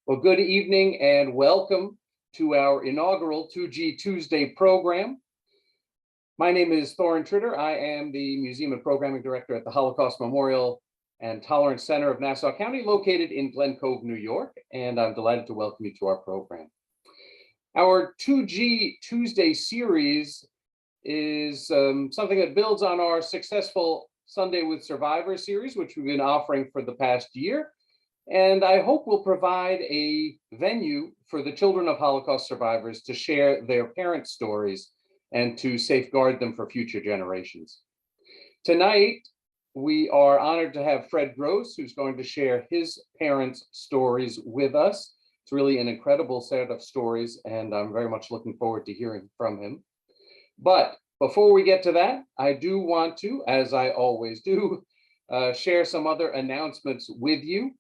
Well, good evening and welcome to our inaugural 2G Tuesday program. My name is Thorin Tritter. I am the Museum and Programming Director at the Holocaust Memorial and Tolerance Center of Nassau County, located in Glen Cove, New York, and I'm delighted to welcome you to our program. Our 2G Tuesday series is something that builds on our successful Sunday with Survivors series, which we've been offering for the past year. And I hope will provide a venue for the children of Holocaust survivors to share their parents' stories and to safeguard them for future generations. Tonight, we are honored to have Fred Grosz, who's going to share his parents' stories with us. It's really an incredible set of stories, and I'm very much looking forward to hearing from him. But before we get to that, I do want to, as I always do, share some other announcements with you.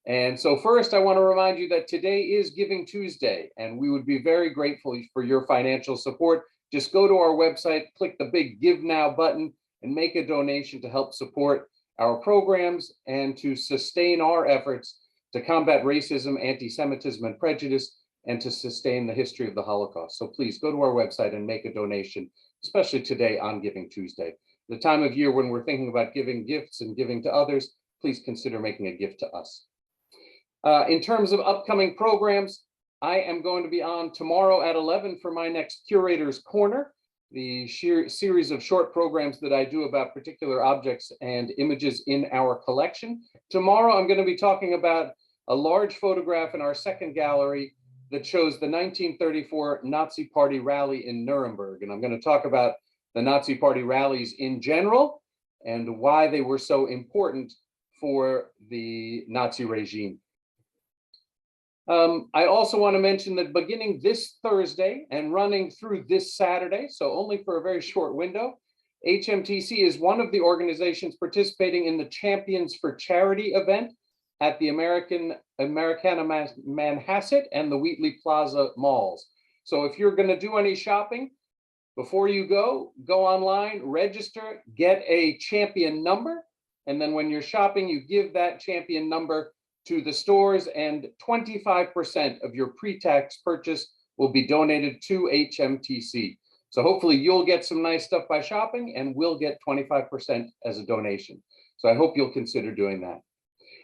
And so first, I want to remind you that today is Giving Tuesday, and we would be very grateful for your financial support. Just go to our website, click the big Give Now button, and make a donation to help support our programs and to sustain our efforts to combat racism, anti-Semitism, and prejudice, and to sustain the history of the Holocaust. So please go to our website and make a donation, especially today on Giving Tuesday. The time of year when we're thinking about giving gifts and giving to others, please consider making a gift to us. In terms of upcoming programs, I am going to be on tomorrow at 11 for my next Curator's Corner, the series of short programs that I do about particular objects and images in our collection. Tomorrow, I'm going to be talking about a large photograph in our second gallery that shows the 1934 Nazi Party rally in Nuremberg. And I'm going to talk about the Nazi Party rallies in general and why they were so important for the Nazi regime. I also want to mention that beginning this Thursday and running through this Saturday, so only for a very short window, HMTC is one of the organizations participating in the Champions for Charity event at the Americana Manhasset and the Wheatley Plaza malls. So if you're going to do any shopping, before you go online, register, get a champion number, and then when you're shopping, you give that champion number to the stores, and 25% of your pre-tax purchase will be donated to HMTC. So hopefully you'll get some nice stuff by shopping, and we'll get 25% as a donation. So I hope you'll consider doing that.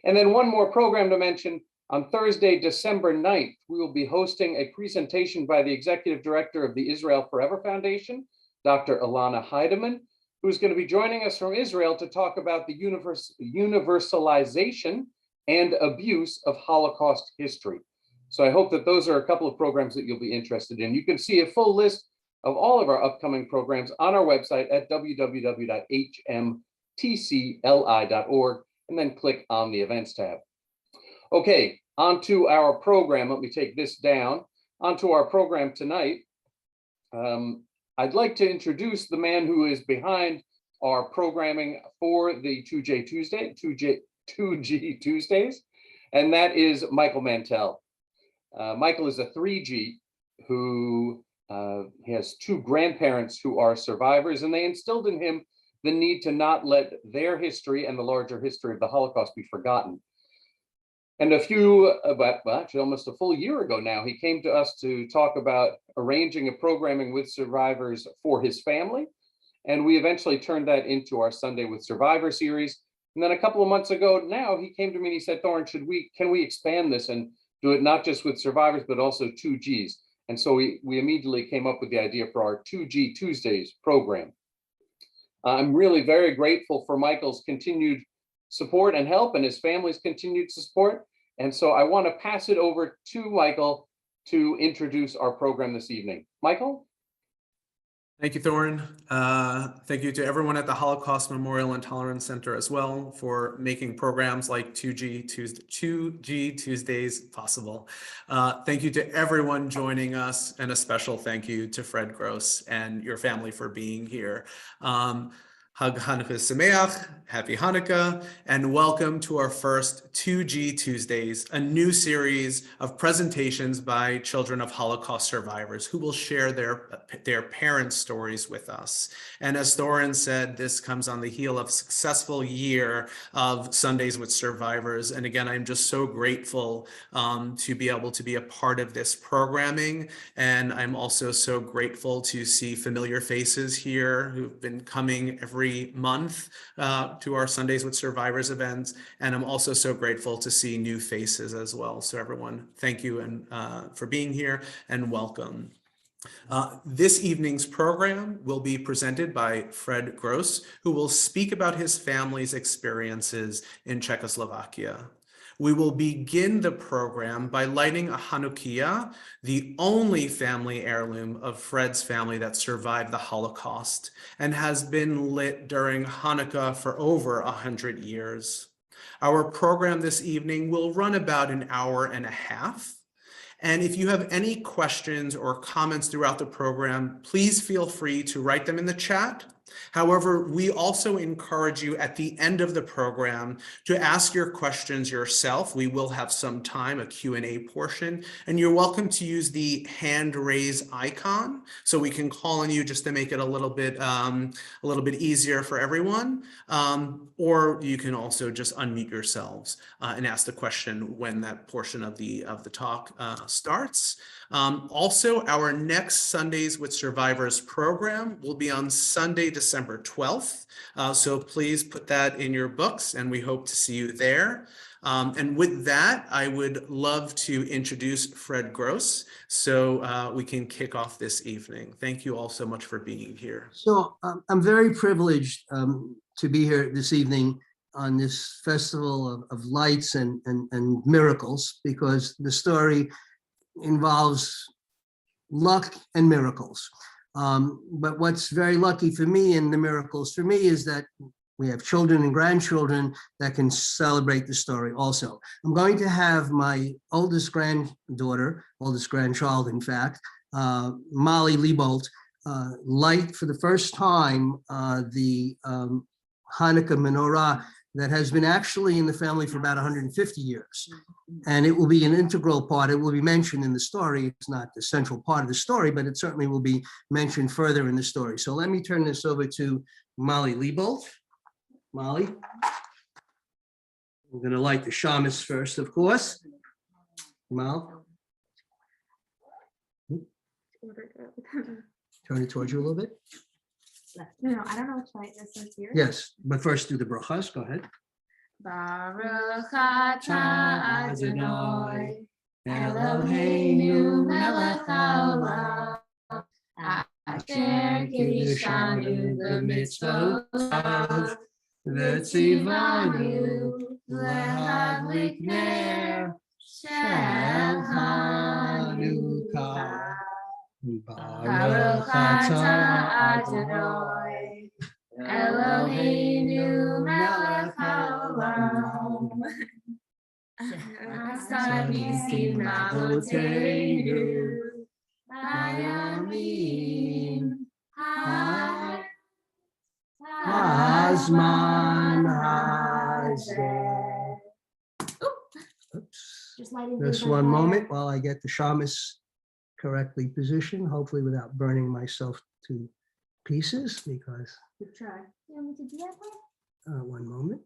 And then one more program to mention, on Thursday, December 9th, we will be hosting a presentation by the Executive Director of the Israel Forever Foundation, Dr. Ilana Heidemann, who's going to be joining us from Israel to talk about the universalization and abuse of Holocaust history. So I hope that those are a couple of programs that you'll be interested in. You can see a full list of all of our upcoming programs on our website at www.hmtcli.org, and then click on the events tab. Okay, on to our program. Let me take this down. Onto our program tonight. I'd like to introduce the man who is behind our programming for the 2G Tuesdays, and that is Michael Mantell. Michael is a 3G who has two grandparents who are survivors, and they instilled in him the need to not let their history and the larger history of the Holocaust be forgotten. And actually almost a full year ago now, he came to us to talk about arranging a programming with survivors for his family, and we eventually turned that into our Sunday with Survivor series. And then a couple of months ago now, he came to me and he said, Thorin, can we expand this and do it not just with survivors, but also 2Gs? And so we immediately came up with the idea for our 2G Tuesdays program. I'm really very grateful for Michael's continued support and help, and his family's continued support. And so I want to pass it over to Michael to introduce our program this evening. Michael? Thank you, Thorin. Thank you to everyone at the Holocaust Memorial and Tolerance Center as well for making programs like 2G Tuesdays possible. Thank you to everyone joining us, and a special thank you to Fred Grosz and your family for being here. Hag Hanukkah Sameach, Happy Hanukkah, and welcome to our first 2G Tuesdays, a new series of presentations by children of Holocaust survivors who will share their parents' stories with us. And as Thorin said, this comes on the heel of a successful year of Sundays with Survivors. And again, I'm just so grateful to be able to be a part of this programming. And I'm also so grateful to see familiar faces here who've been coming every month to our Sundays with Survivors events. And I'm also so grateful to see new faces as well. So everyone, thank you and for being here and welcome. This evening's program will be presented by Fred Grosz, who will speak about his family's experiences in Czechoslovakia. We will begin the program by lighting a Chanukiah, the only family heirloom of Fred's family that survived the Holocaust and has been lit during Hanukkah for over 100 years. Our program this evening will run about an hour and a half. And if you have any questions or comments throughout the program, please feel free to write them in the chat. However, we also encourage you at the end of the program to ask your questions yourself. We will have some time, a Q&A portion, and you're welcome to use the hand raise icon so we can call on you just to make it a little bit easier for everyone. Or you can also just unmute yourselves and ask the question when that portion of the talk starts. Also, our next Sundays with Survivors program will be on Sunday, December 12th. So please put that in your books and we hope to see you there. And with that, I would love to introduce Fred Grosz so we can kick off this evening. Thank you all so much for being here. So I'm very privileged to be here this evening on this festival of lights and miracles, because the story involves luck and miracles. But what's very lucky for me and the miracles for me is that we have children and grandchildren that can celebrate the story also. I'm going to have my oldest grandchild, in fact, Molly Liebold, light for the first time the Hanukkah menorah that has been actually in the family for about 150 years. And it will be an integral part. It will be mentioned in the story. It's not the central part of the story, but it certainly will be mentioned further in the story. So let me turn this over to Molly Liebold. Molly. I'm going to light the shamus first, of course. Mal. Turn it towards you a little bit. No, I don't know which light this is here. Yes, but first do the brachas. Go ahead. Baruch atah Adonai Eloheinu melech haolam asher kiddushanu b'mitzvotav v'tzivanu lehadlik ner shel Chanukah. Baruch atah Adonai Eloheinu melech haolam Asa nisim lavoteinu Hayamim Hazman Hazeh. Just one moment while I get the shamus correctly positioned, hopefully without burning myself to pieces, because Good try. You want me to do that part? one moment.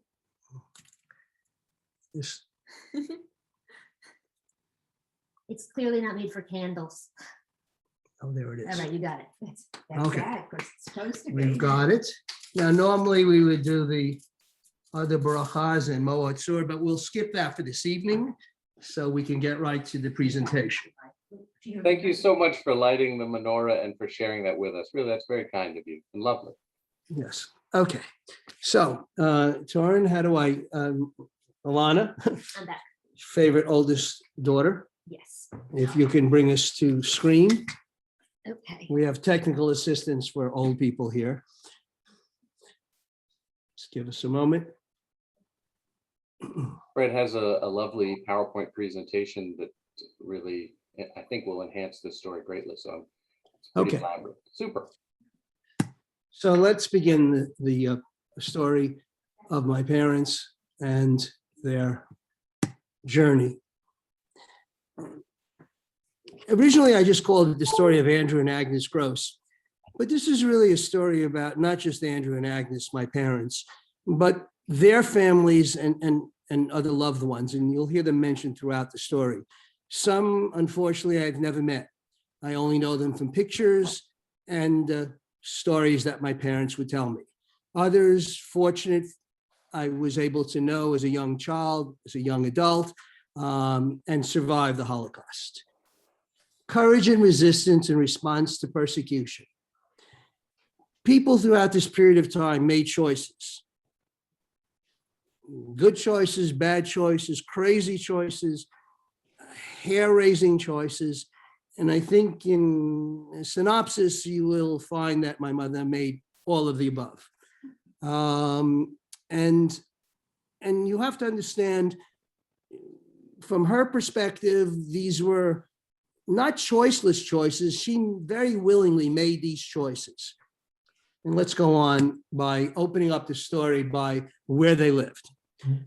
This, It's clearly not made for candles. oh, there it All is. right, you got it. That's Okay. right, 'cause it's supposed to be. We've got it. Now, normally we would do the other brachas and moatzur, but we'll skip that for this evening so we can get right to the presentation. Thank you so much for lighting the menorah and for sharing that with us. Really, that's very kind of you and lovely. Yes. Okay. So, Torin, how do I, Alana, I'm back. favorite oldest daughter, Yes. if you can bring us to screen. Okay. We have technical assistance for old people here. Just give us a moment. Fred has a lovely PowerPoint presentation that really, I think, will enhance this story greatly. So it's pretty Okay. elaborate. Super. So let's begin the story of my parents and their journey. Originally, I just called it the story of Andrew and Agnes Grosz, but this is really a story about not just Andrew and Agnes, my parents, but their families and other loved ones, and you'll hear them mentioned throughout the story. Some, unfortunately, I've never met. I only know them from pictures and stories that my parents would tell me. Others, fortunate, I was able to know as a young child, as a young adult, and survive the Holocaust. Courage and resistance in response to persecution. People throughout this period of time made choices. Good choices, bad choices, crazy choices, hair-raising choices. And I think in a synopsis, you will find that my mother made all of the above. And you have to understand, from her perspective, these were not choiceless choices. She very willingly made these choices. And let's go on by opening up the story by where they lived.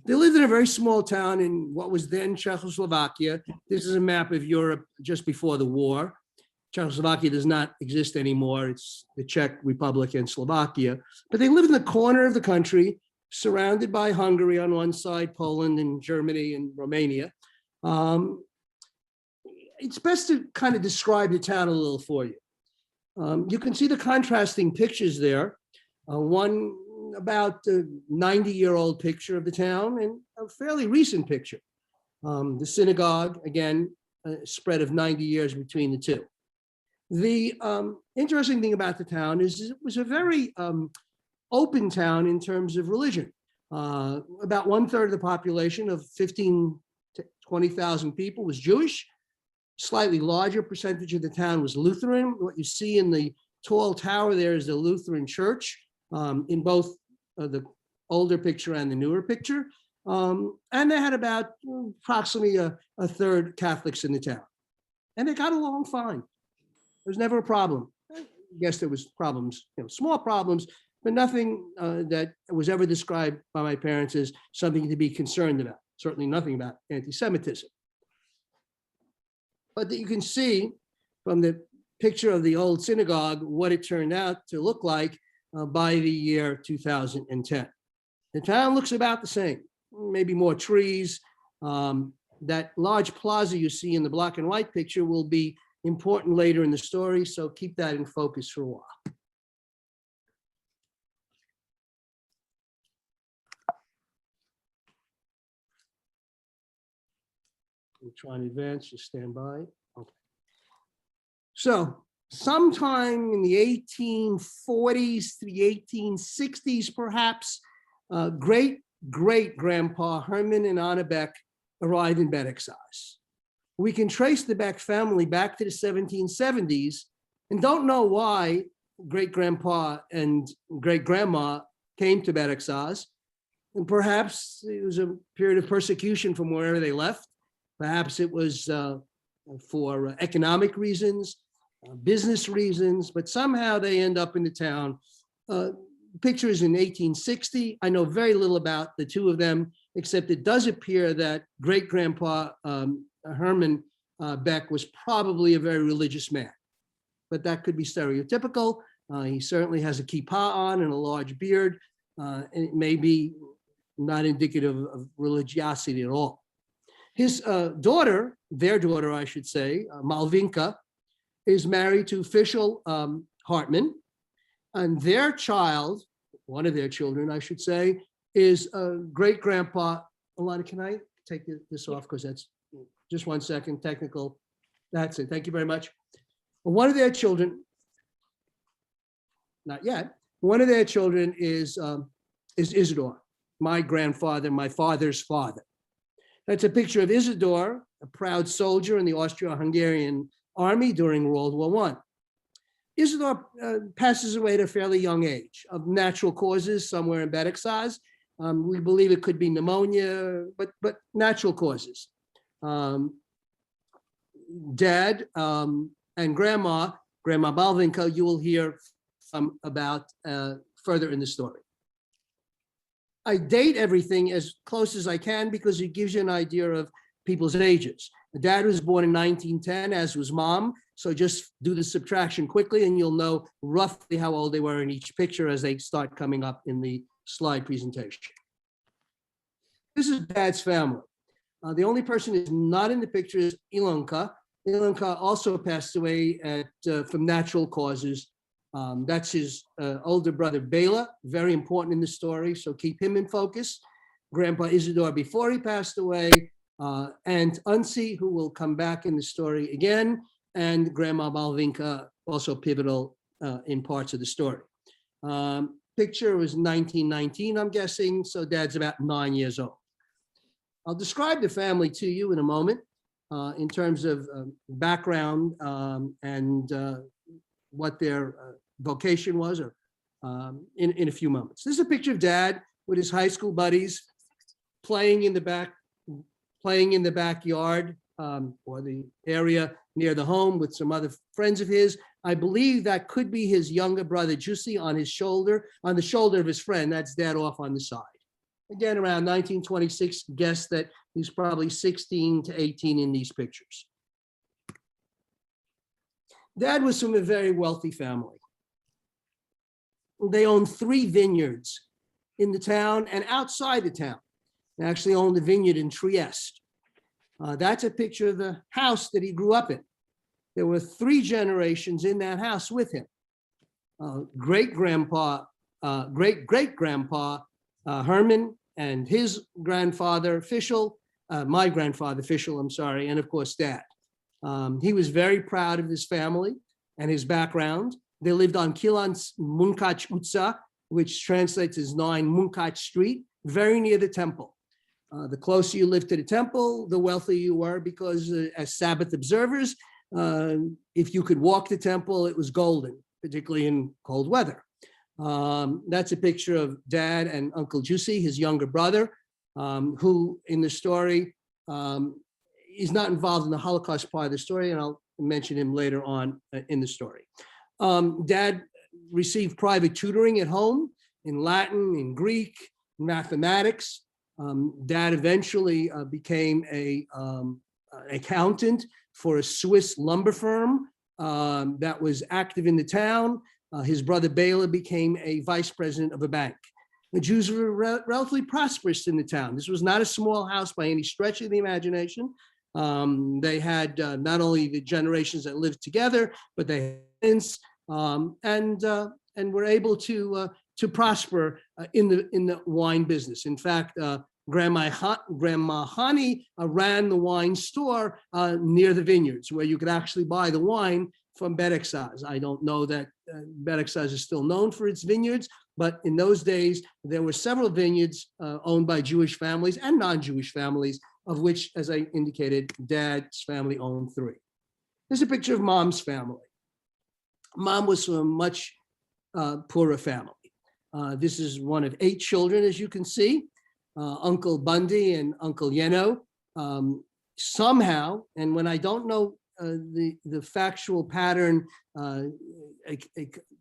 They lived in a very small town in what was then Czechoslovakia. This is a map of Europe just before the war. Czechoslovakia does not exist anymore. It's the Czech Republic and Slovakia. But they lived in the corner of the country, surrounded by Hungary on one side, Poland and Germany and Romania. It's best to kind of describe the town a little for you. You can see the contrasting pictures there. One about the 90-year-old picture of the town and a fairly recent picture. The synagogue, again, a spread of 90 years between the two. The interesting thing about the town is it was a very open town in terms of religion. About 1/3 of the population of 15 to 20,000 people was Jewish. Slightly larger percentage of the town was Lutheran. What you see in the tall tower there is the Lutheran church in both the older picture and the newer picture. And they had about approximately a third Catholics in the town. And they got along fine. There was never a problem. I guess there was problems, small problems, but nothing that was ever described by my parents as something to be concerned about. Certainly nothing about anti-Semitism. But that you can see from the picture of the old synagogue what it turned out to look like by the year 2010. The town looks about the same, maybe more trees. That large plaza you see in the black and white picture will be important later in the story, so keep that in focus for a while. We'll try and advance, just stand by. Okay. So sometime in the 1840s to the 1860s, perhaps, great-great-grandpa Herman and Anna Beck arrived in Beregszasz. We can trace the Beck family back to the 1770s and don't know why great-grandpa and great-grandma came to Beregszasz. And perhaps it was a period of persecution from wherever they left. Perhaps it was for economic reasons, business reasons, but somehow they end up in the town. Picture is in 1860. I know very little about the two of them, except it does appear that great-grandpa Herman Beck was probably a very religious man, but that could be stereotypical. He certainly has a kippah on and a large beard, and it may be not indicative of religiosity at all. His daughter, their daughter, I should say, Malvinka, is married to Fischl Hartman, and their child, one of their children, I should say, is great-grandpa. Alana, can I take this off? Because that's just 1 second, technical. That's it. Thank you very much. One of their children, not yet, one of their children is Isidore, my grandfather, my father's father. That's a picture of Isidore, a proud soldier in the Austro-Hungarian army during World War I. Isidore passes away at a fairly young age of natural causes somewhere in Beregszasz. We believe it could be pneumonia, but natural causes. Dad and Grandma Balvinka, you will hear about further in the story. I date everything as close as I can because it gives you an idea of people's ages. Dad was born in 1910, as was mom. So just do the subtraction quickly and you'll know roughly how old they were in each picture as they start coming up in the slide presentation. This is Dad's family. The only person who's not in the picture is Ilonka. Ilonka also passed away from natural causes. That's his older brother, Bela, very important in the story, so keep him in focus. Grandpa Isidore before he passed away, Aunt Unsi, who will come back in the story again, and Grandma Malvinka, also pivotal in parts of the story. Picture was 1919, I'm guessing, so Dad's about 9 years old. I'll describe the family to you in a moment in terms of background and what their vocation was, or in a few moments. This is a picture of Dad with his high school buddies playing in the backyard or the area near the home with some other friends of his. I believe that could be his younger brother, Jussi, on his shoulder, on the shoulder of his friend. That's Dad off on the side. Again, around 1926, guess that he's probably 16 to 18 in these pictures. Dad was from a very wealthy family. They owned 3 vineyards in the town and outside the town. They actually owned a vineyard in Trieste. That's a picture of the house that he grew up in. There were 3 generations in that house with him. Great-grandpa Herman and his grandfather Fischl, my grandfather Fischl, I'm sorry, and of course Dad. He was very proud of his family and his background. They lived on Kilans Munkac Utsa, which translates as 9 Munkac Street, very near the temple. The closer you lived to the temple, the wealthier you were, because as Sabbath observers, if you could walk the temple, it was golden, particularly in cold weather. That's a picture of Dad and Uncle Jussi, his younger brother, who in the story is not involved in the Holocaust part of the story, and I'll mention him later on in the story. Dad received private tutoring at home in Latin, in Greek, mathematics. Dad eventually became an accountant for a Swiss lumber firm that was active in the town. His brother Bela became a vice president of a bank. The Jews were relatively prosperous in the town. This was not a small house by any stretch of the imagination. They had not only the generations that lived together, but they had and were able to prosper in the wine business. In fact, Grandma Hani ran the wine store near the vineyards, where you could actually buy the wine from Beregszasz. I don't know that Beregszasz is still known for its vineyards, but in those days, there were several vineyards owned by Jewish families and non-Jewish families, of which, as I indicated, Dad's family owned 3. There's a picture of Mom's family. Mom was from a much poorer family. This is one of 8 children, as you can see. Uncle Bundy and Uncle Yeno. Somehow, and when I don't know the factual pattern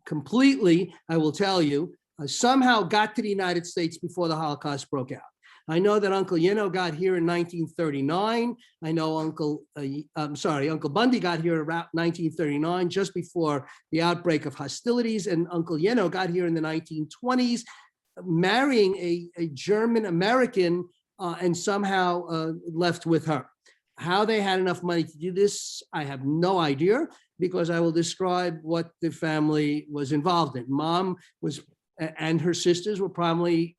completely, I will tell you, somehow got to the United States before the Holocaust broke out. I know that Uncle Yeno got here in 1939. I know Uncle Bundy got here around 1939, just before the outbreak of hostilities, and Uncle Yeno got here in the 1920s, marrying a German American and somehow left with her. How they had enough money to do this, I have no idea, because I will describe what the family was involved in. Mom was, and her sisters were primarily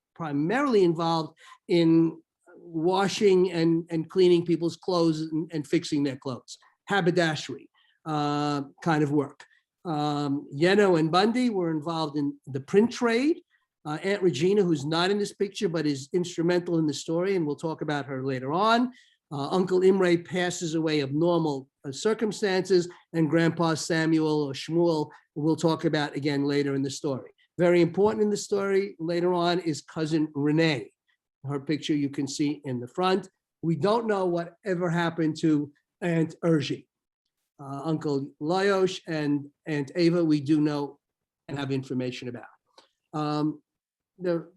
involved in washing and cleaning people's clothes and fixing their clothes, haberdashery kind of work. Yeno and Bundy were involved in the print trade. Aunt Regina, who's not in this picture, but is instrumental in the story, and we'll talk about her later on. Uncle Imre passes away of normal circumstances, and Grandpa Samuel or Shmuel we'll talk about again later in the story. Very important in the story later on is cousin Renee. Her picture you can see in the front. We don't know whatever happened to Aunt Urgi. Uncle Lajos and Aunt Ava, we do know and have information about. The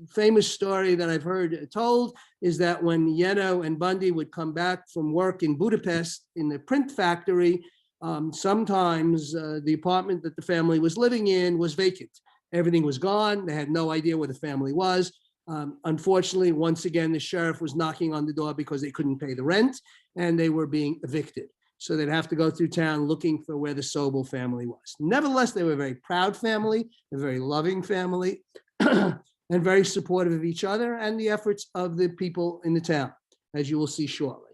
famous story that I've heard told is that when Yeno and Bundy would come back from work in Budapest in the print factory, sometimes the apartment that the family was living in was vacant. Everything was gone. They had no idea where the family was. Unfortunately, once again, the sheriff was knocking on the door because they couldn't pay the rent and they were being evicted. So they'd have to go through town looking for where the Szobel family was. Nevertheless, they were a very proud family, a very loving family, and very supportive of each other and the efforts of the people in the town, as you will see shortly.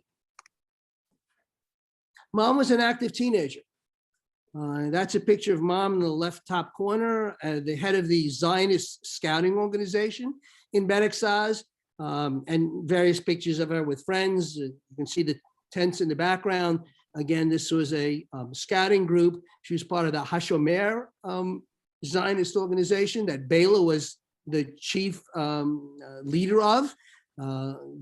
Mom was an active teenager. That's a picture of Mom in the left top corner, the head of the Zionist scouting organization in Beregszasz, and various pictures of her with friends. You can see the tents in the background. Again, this was a scouting group. She was part of the HaShomer Zionist organization that Bela was the chief leader of.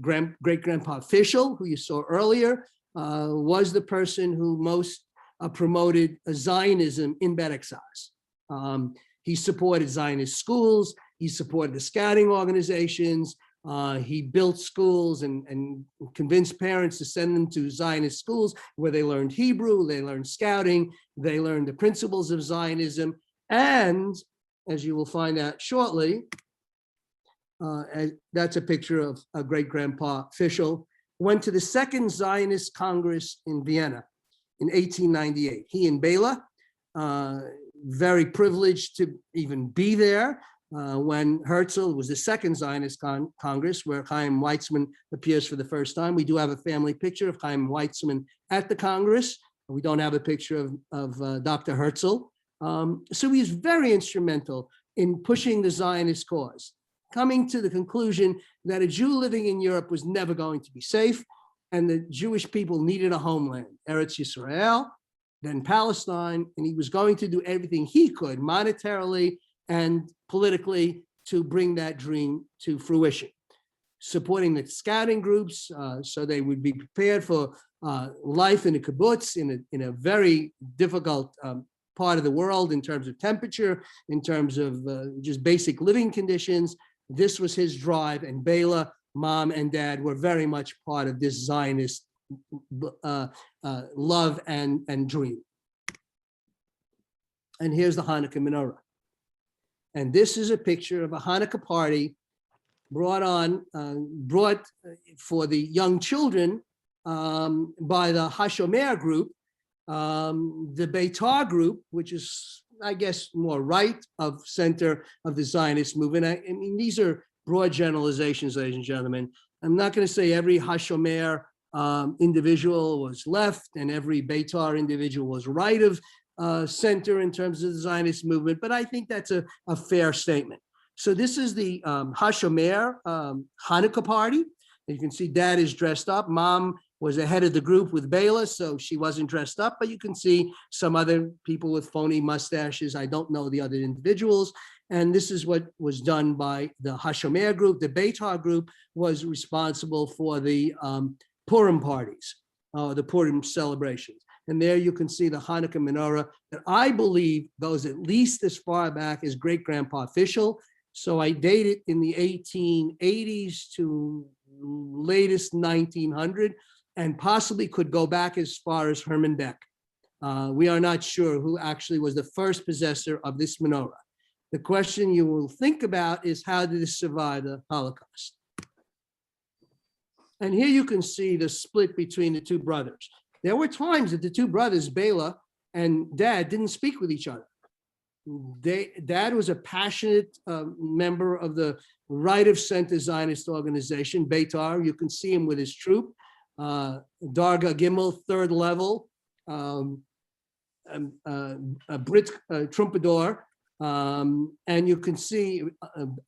Great-grandpa Fischel, who you saw earlier, was the person who most promoted Zionism in Beregszasz. He supported Zionist schools. He supported the scouting organizations. He built schools and convinced parents to send them to Zionist schools where they learned Hebrew, they learned scouting, they learned the principles of Zionism. And as you will find out shortly, that's a picture of great-grandpa Fischel, went to the Second Zionist Congress in Vienna in 1898. He and Bela, very privileged to even be there when Herzl was the Second Zionist Congress, where Chaim Weizmann appears for the first time. We do have a family picture of Chaim Weizmann at the Congress. We don't have a picture of Dr. Herzl. So he's very instrumental in pushing the Zionist cause, coming to the conclusion that a Jew living in Europe was never going to be safe, and the Jewish people needed a homeland, Eretz Yisrael, then Palestine, and he was going to do everything he could monetarily and politically to bring that dream to fruition. Supporting the scouting groups so they would be prepared for life in a kibbutz in a very difficult part of the world in terms of temperature, in terms of just basic living conditions. This was his drive, and Bela, Mom, and Dad were very much part of this Zionist love and dream. And here's the Hanukkah menorah. And this is a picture of a Hanukkah party brought for the young children by the HaShomer group, the Beitar group, which is, I guess, more right of center of the Zionist movement. I mean, these are broad generalizations, ladies and gentlemen. I'm not going to say every HaShomer individual was left and every Beitar individual was right of center in terms of the Zionist movement, but I think that's a fair statement. So this is the HaShomer Hanukkah party. You can see Dad is dressed up. Mom was the head of the group with Bela, so she wasn't dressed up, but you can see some other people with phony mustaches. I don't know the other individuals. And this is what was done by the HaShomer group. The Beitar group was responsible for the Purim parties, the Purim celebrations. And there you can see the Hanukkah menorah that I believe goes at least as far back as great-grandpa Fischel. So I date it in the 1880s to latest 1900, and possibly could go back as far as Herman Beck. We are not sure who actually was the first possessor of this menorah. The question you will think about is, how did it survive the Holocaust? And here you can see the split between the two brothers. There were times that the two brothers, Bela and Dad, didn't speak with each other. Dad was a passionate member of the right of center Zionist organization, Beitar. You can see him with his troop, Darga Gimel, third level, a Brit troubadour. And you can see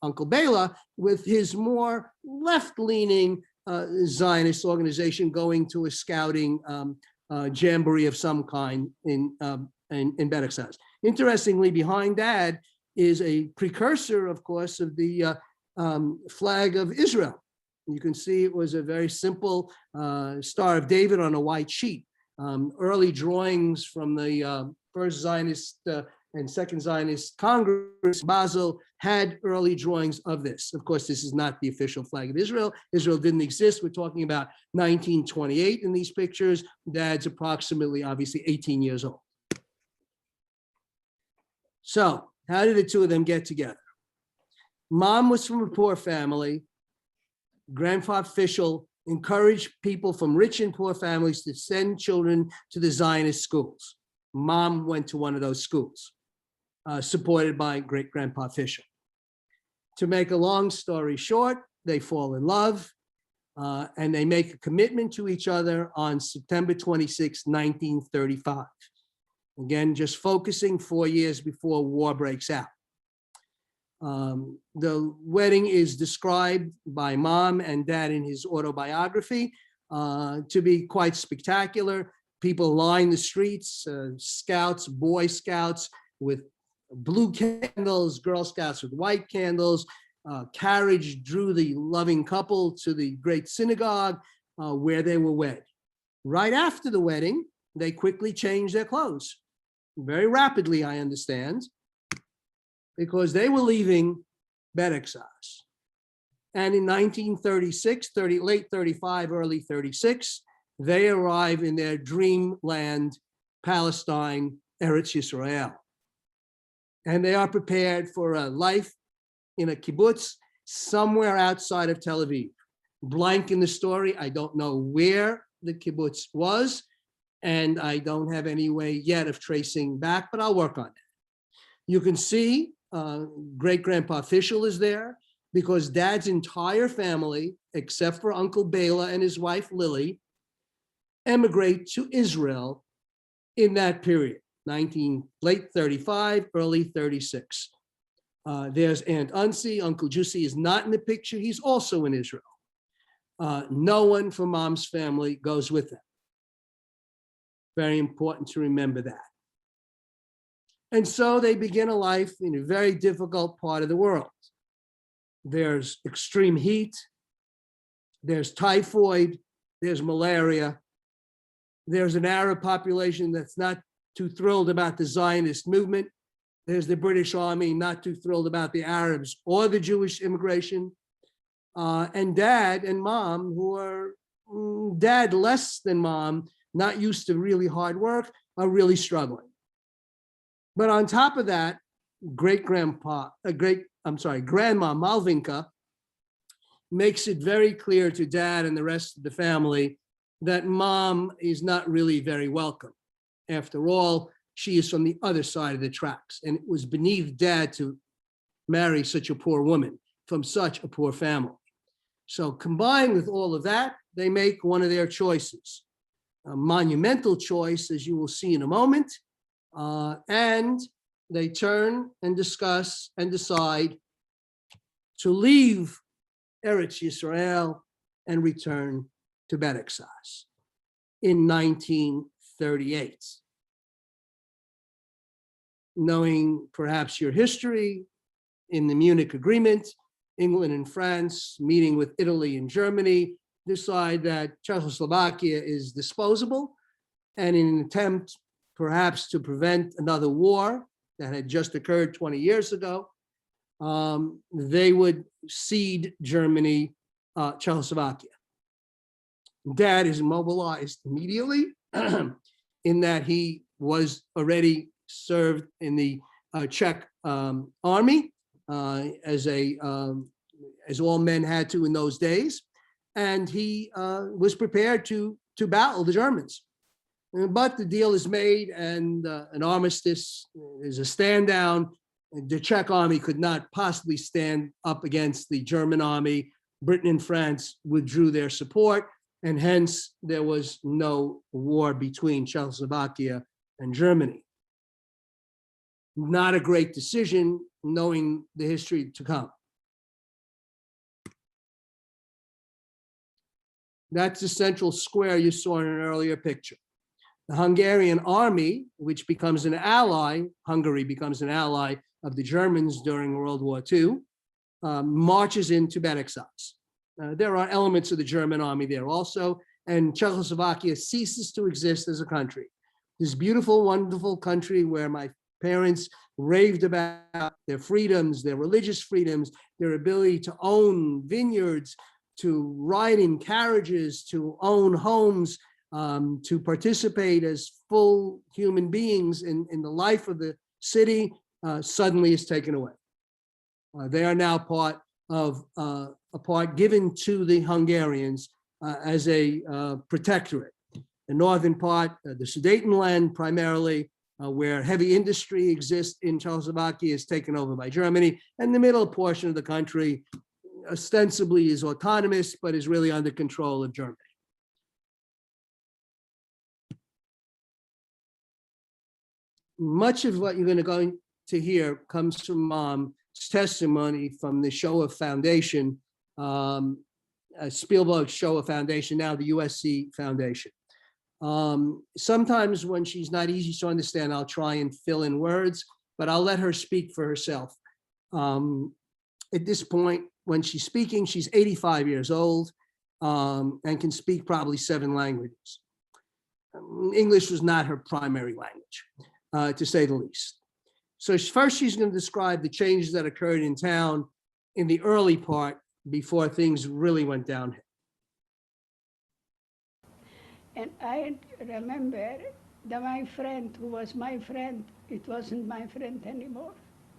Uncle Bela with his more left-leaning Zionist organization going to a scouting jamboree of some kind in Beregszasz. Interestingly, behind Dad is a precursor, of course, of the flag of Israel. You can see it was a very simple Star of David on a white sheet. Early drawings from the first Zionist and Second Zionist Congress, Basel, had early drawings of this. Of course, this is not the official flag of Israel. Israel didn't exist. We're talking about 1928 in these pictures. Dad's approximately, obviously, 18 years old. So how did the two of them get together? Mom was from a poor family. Grandpa Fischel encouraged people from rich and poor families to send children to the Zionist schools. Mom went to one of those schools, supported by great-grandpa Fischel. To make a long story short, they fall in love, and they make a commitment to each other on September 26, 1935. Again, just focusing 4 years before war breaks out. The wedding is described by Mom and Dad in his autobiography to be quite spectacular. People line the streets, scouts, Boy Scouts with blue candles, Girl Scouts with white candles. Carriage drew the loving couple to the great synagogue where they were wed. Right after the wedding, they quickly changed their clothes. Very rapidly, I understand, because they were leaving Beregszasz. And in 1936, late 35, early 36, they arrive in their dreamland, Palestine, Eretz Yisrael. And they are prepared for a life in a kibbutz somewhere outside of Tel Aviv. Blank in the story, I don't know where the kibbutz was, and I don't have any way yet of tracing back, but I'll work on it. You can see great-grandpa Fischel is there because Dad's entire family, except for Uncle Bela and his wife Lily, emigrate to Israel in that period, late 35, early 36. There's Aunt Unsi. Uncle Jussi is not in the picture. He's also in Israel. No one from Mom's family goes with them. Very important to remember that. And so they begin a life in a very difficult part of the world. There's extreme heat, there's typhoid, there's malaria. There's an Arab population that's not too thrilled about the Zionist movement. There's the British Army not too thrilled about the Arabs or the Jewish immigration. And Dad and Mom, who are Dad less than Mom, not used to really hard work, are really struggling. But on top of that, Grandma Malvinka makes it very clear to Dad and the rest of the family that Mom is not really very welcome. After all, she is from the other side of the tracks, and it was beneath Dad to marry such a poor woman from such a poor family. So combined with all of that, they make one of their choices, a monumental choice, as you will see in a moment, and they turn and discuss and decide to leave Eretz Yisrael and return to Beregszasz in 1938. Knowing perhaps your history, in the Munich Agreement, England and France, meeting with Italy and Germany, decide that Czechoslovakia is disposable, and in an attempt perhaps to prevent another war that had just occurred 20 years ago, they would cede Germany, Czechoslovakia. Dad is mobilized immediately in that he was already served in the Czech army as all men had to in those days, and he was prepared to battle the Germans. But the deal is made, and an armistice is a stand down. The Czech army could not possibly stand up against the German army. Britain and France withdrew their support, and hence there was no war between Czechoslovakia and Germany. Not a great decision, knowing the history to come. That's the central square you saw in an earlier picture. The Hungarian army, which becomes an ally, Hungary becomes an ally of the Germans during World War II, marches into Beregszasz. There are elements of the German army there also, and Czechoslovakia ceases to exist as a country. This beautiful, wonderful country where my Parents raved about their freedoms, their religious freedoms, their ability to own vineyards, to ride in carriages, to own homes, to participate as full human beings in the life of the city, suddenly is taken away. They are now part of a part given to the Hungarians as a protectorate. The northern part, the Sudetenland primarily, where heavy industry exists in Czechoslovakia, is taken over by Germany, and the middle portion of the country ostensibly is autonomous, but is really under control of Germany. Much of what you're going to hear comes from Mom's testimony from the Shoah Foundation, Spielberg Shoah Foundation, now the USC Foundation. Sometimes when she's not easy to understand, I'll try and fill in words, but I'll let her speak for herself. At this point, when she's speaking, she's 85 years old and can speak probably 7 languages. English was not her primary language, to say the least. So first, she's going to describe the changes that occurred in town in the early part before things really went downhill. And I remember that my friend, who was my friend, it wasn't my friend anymore.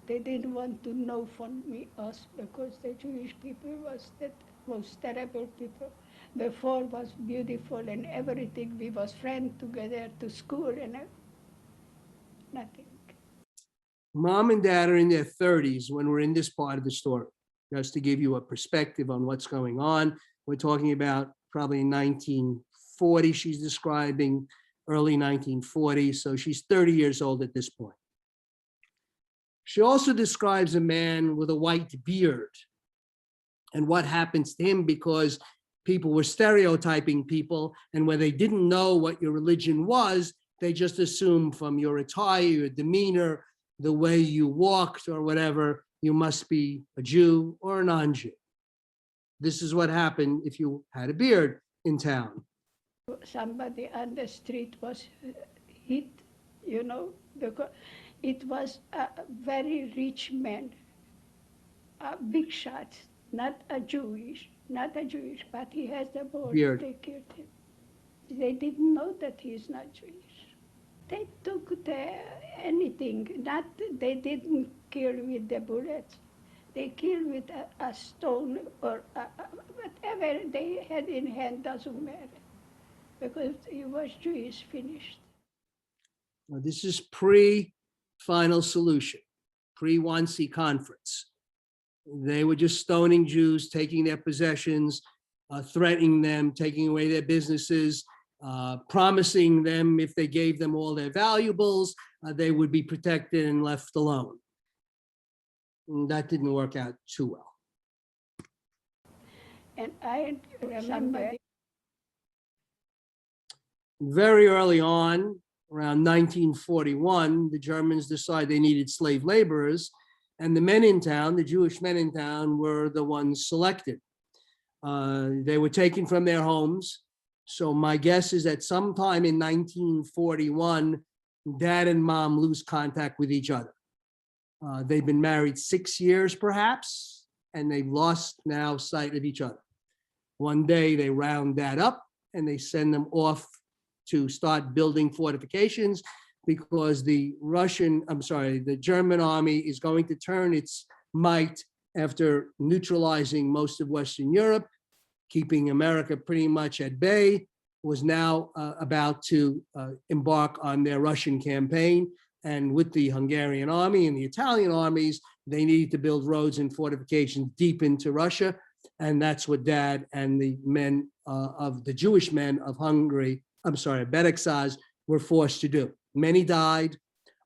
They didn't want to know from us because the Jewish people was the most terrible people. Before was beautiful and everything. We was friends together to school and nothing. Mom and Dad are in their 30s when we're in this part of the story, just to give you a perspective on what's going on. We're talking about probably 1940, she's describing early 1940, so she's 30 years old at this point. She also describes a man with a white beard and what happens to him because people were stereotyping people, and when they didn't know what your religion was, they just assumed from your attire, your demeanor, the way you walked or whatever, you must be a Jew or a non-Jew. This is what happened if you had a beard in town. Somebody on the street was hit, you know, because it was a very rich man, a big shot, not a Jewish, but he has the beard. They killed him. They didn't know that he is not Jewish. They took anything, they didn't kill with the bullets. They killed with a stone or whatever they had in hand, doesn't matter, because he was Jewish, finished. Now, this is pre-final solution, pre-Wannsee conference. They were just stoning Jews, taking their possessions, threatening them, taking away their businesses, promising them if they gave them all their valuables, they would be protected and left alone. And that didn't work out too well. And I remember very early on, around 1941, the Germans decided they needed slave laborers, and the men in town, the Jewish men in town, were the ones selected. They were taken from their homes. So my guess is that sometime in 1941, Dad and Mom lose contact with each other. They've been married 6 years, perhaps, and they've lost now sight of each other. One day they round Dad up and they send them off to start building fortifications because the German army is going to turn its might after neutralizing most of Western Europe, keeping America pretty much at bay, was now about to embark on their Russian campaign. And with the Hungarian army and the Italian armies, they needed to build roads and fortifications deep into Russia. And that's what Dad and the men of the Jewish men of Hungary, Beregszasz, were forced to do. Many died,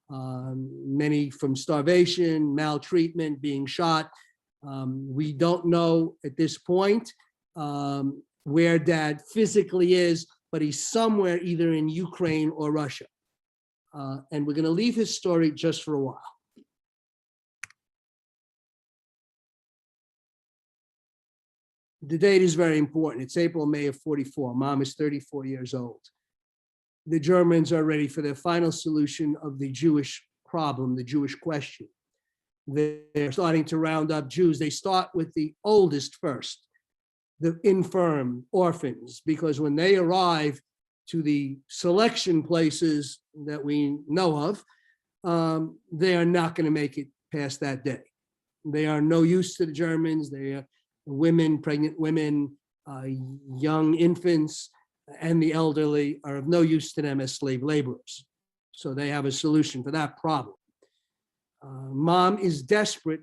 many from starvation, maltreatment, being shot. We don't know at this point where Dad physically is, but he's somewhere either in Ukraine or Russia. And we're going to leave his story just for a while. The date is very important. It's April, May of 44. Mom is 34 years old. The Germans are ready for their final solution of the Jewish problem, the Jewish question. They're starting to round up Jews. They start with the oldest first, the infirm, orphans, because when they arrive to the selection places that we know of, they are not going to make it past that day. They are no use to the Germans. They are women, pregnant women, young infants, and the elderly are of no use to them as slave laborers. So they have a solution for that problem. Mom is desperate.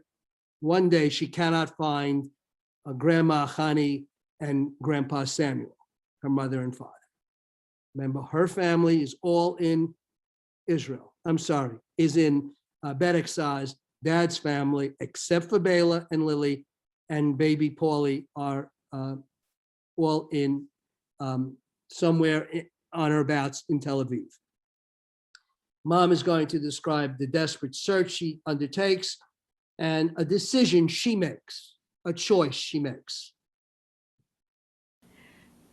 One day she cannot find Grandma Hani and Grandpa Samuel, her mother and father. Remember, her family is all in Israel. I'm sorry, is in Beregszasz. Dad's family, except for Bela and Lily and baby Paulie, are all in somewhere on or abouts in Tel Aviv. Mom is going to describe the desperate search she undertakes and a decision she makes, a choice she makes.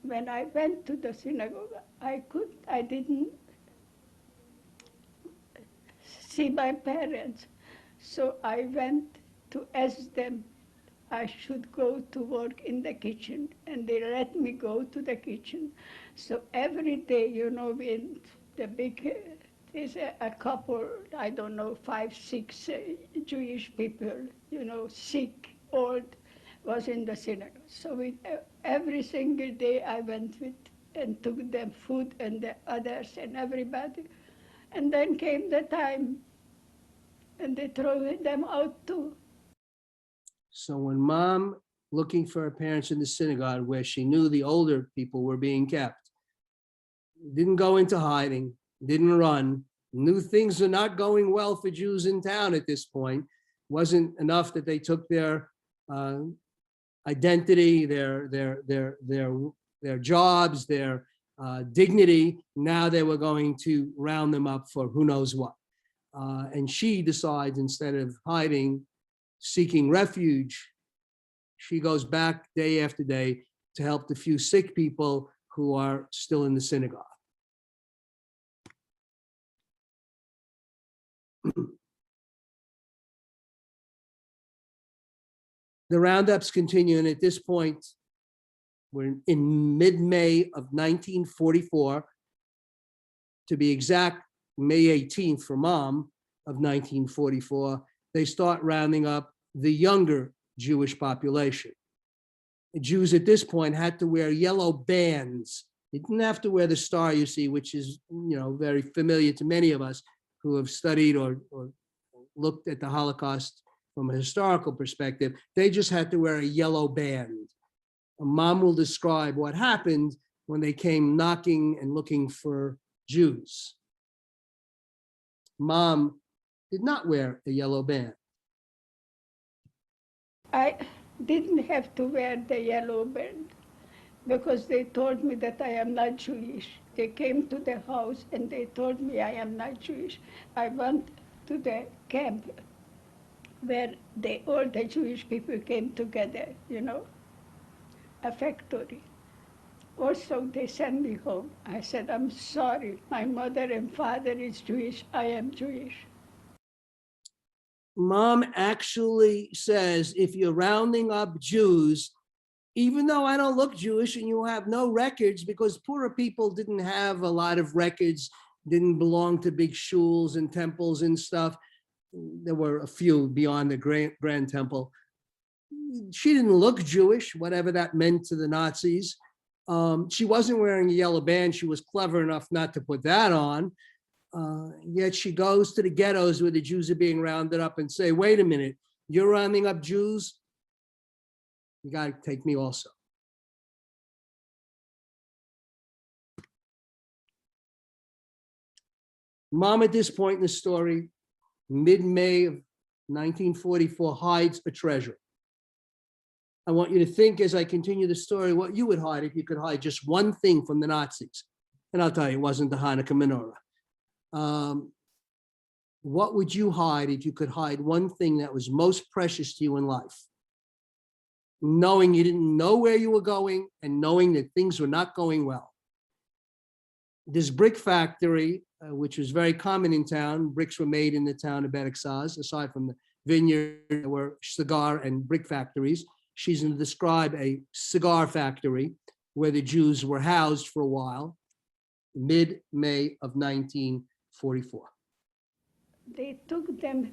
When I went to the synagogue, I didn't see my parents. So I went to ask them I should go to work in the kitchen, and they let me go to the kitchen. So every day, in the big, there's a couple, I don't know, 5, 6 Jewish people, sick, old, was in the synagogue. So every single day I went with and took them food and the others and everybody. And then came the time and they threw them out too. So when Mom, looking for her parents in the synagogue where she knew the older people were being kept, didn't go into hiding, didn't run, knew things are not going well for Jews in town at this point, wasn't enough that they took their identity, their jobs, their dignity. Now they were going to round them up for who knows what. And she decides, instead of hiding, seeking refuge, she goes back day after day to help the few sick people who are still in the synagogue. The roundups continue, and at this point, we're in mid-May of 1944. To be exact, May 18th for Mom of 1944, they start rounding up the younger Jewish population. The Jews at this point had to wear yellow bands. They didn't have to wear the star, you see, which is, very familiar to many of us who have studied or looked at the Holocaust from a historical perspective. They just had to wear a yellow band. Mom will describe what happened when they came knocking and looking for Jews. Mom did not wear a yellow band. I didn't have to wear the yellow band because they told me that I am not Jewish. They came to the house and they told me I am not Jewish. I went to the camp where all the Jewish people came together, a factory. Also, they sent me home. I said, I'm sorry, my mother and father is Jewish, I am Jewish. Mom actually says, if you're rounding up Jews, even though I don't look Jewish and you have no records, because poorer people didn't have a lot of records, didn't belong to big shuls and temples and stuff. There were a few beyond the Grand Temple. She didn't look Jewish, whatever that meant to the Nazis. She wasn't wearing a yellow band. She was clever enough not to put that on. Yet she goes to the ghettos where the Jews are being rounded up and say, wait a minute, you're rounding up Jews? You got to take me also. Mom, at this point in the story, mid-May of 1944, hides a treasure. I want you to think, as I continue the story, what you would hide if you could hide just one thing from the Nazis. And I'll tell you, it wasn't the Hanukkah menorah. What would you hide if you could hide one thing that was most precious to you in life? Knowing you didn't know where you were going and knowing that things were not going well. This brick factory, which was very common in town, bricks were made in the town of Beregszasz, aside from the vineyard, there were cigar and brick factories. She's going to describe a cigar factory where the Jews were housed for a while, mid-May of 1944. They took them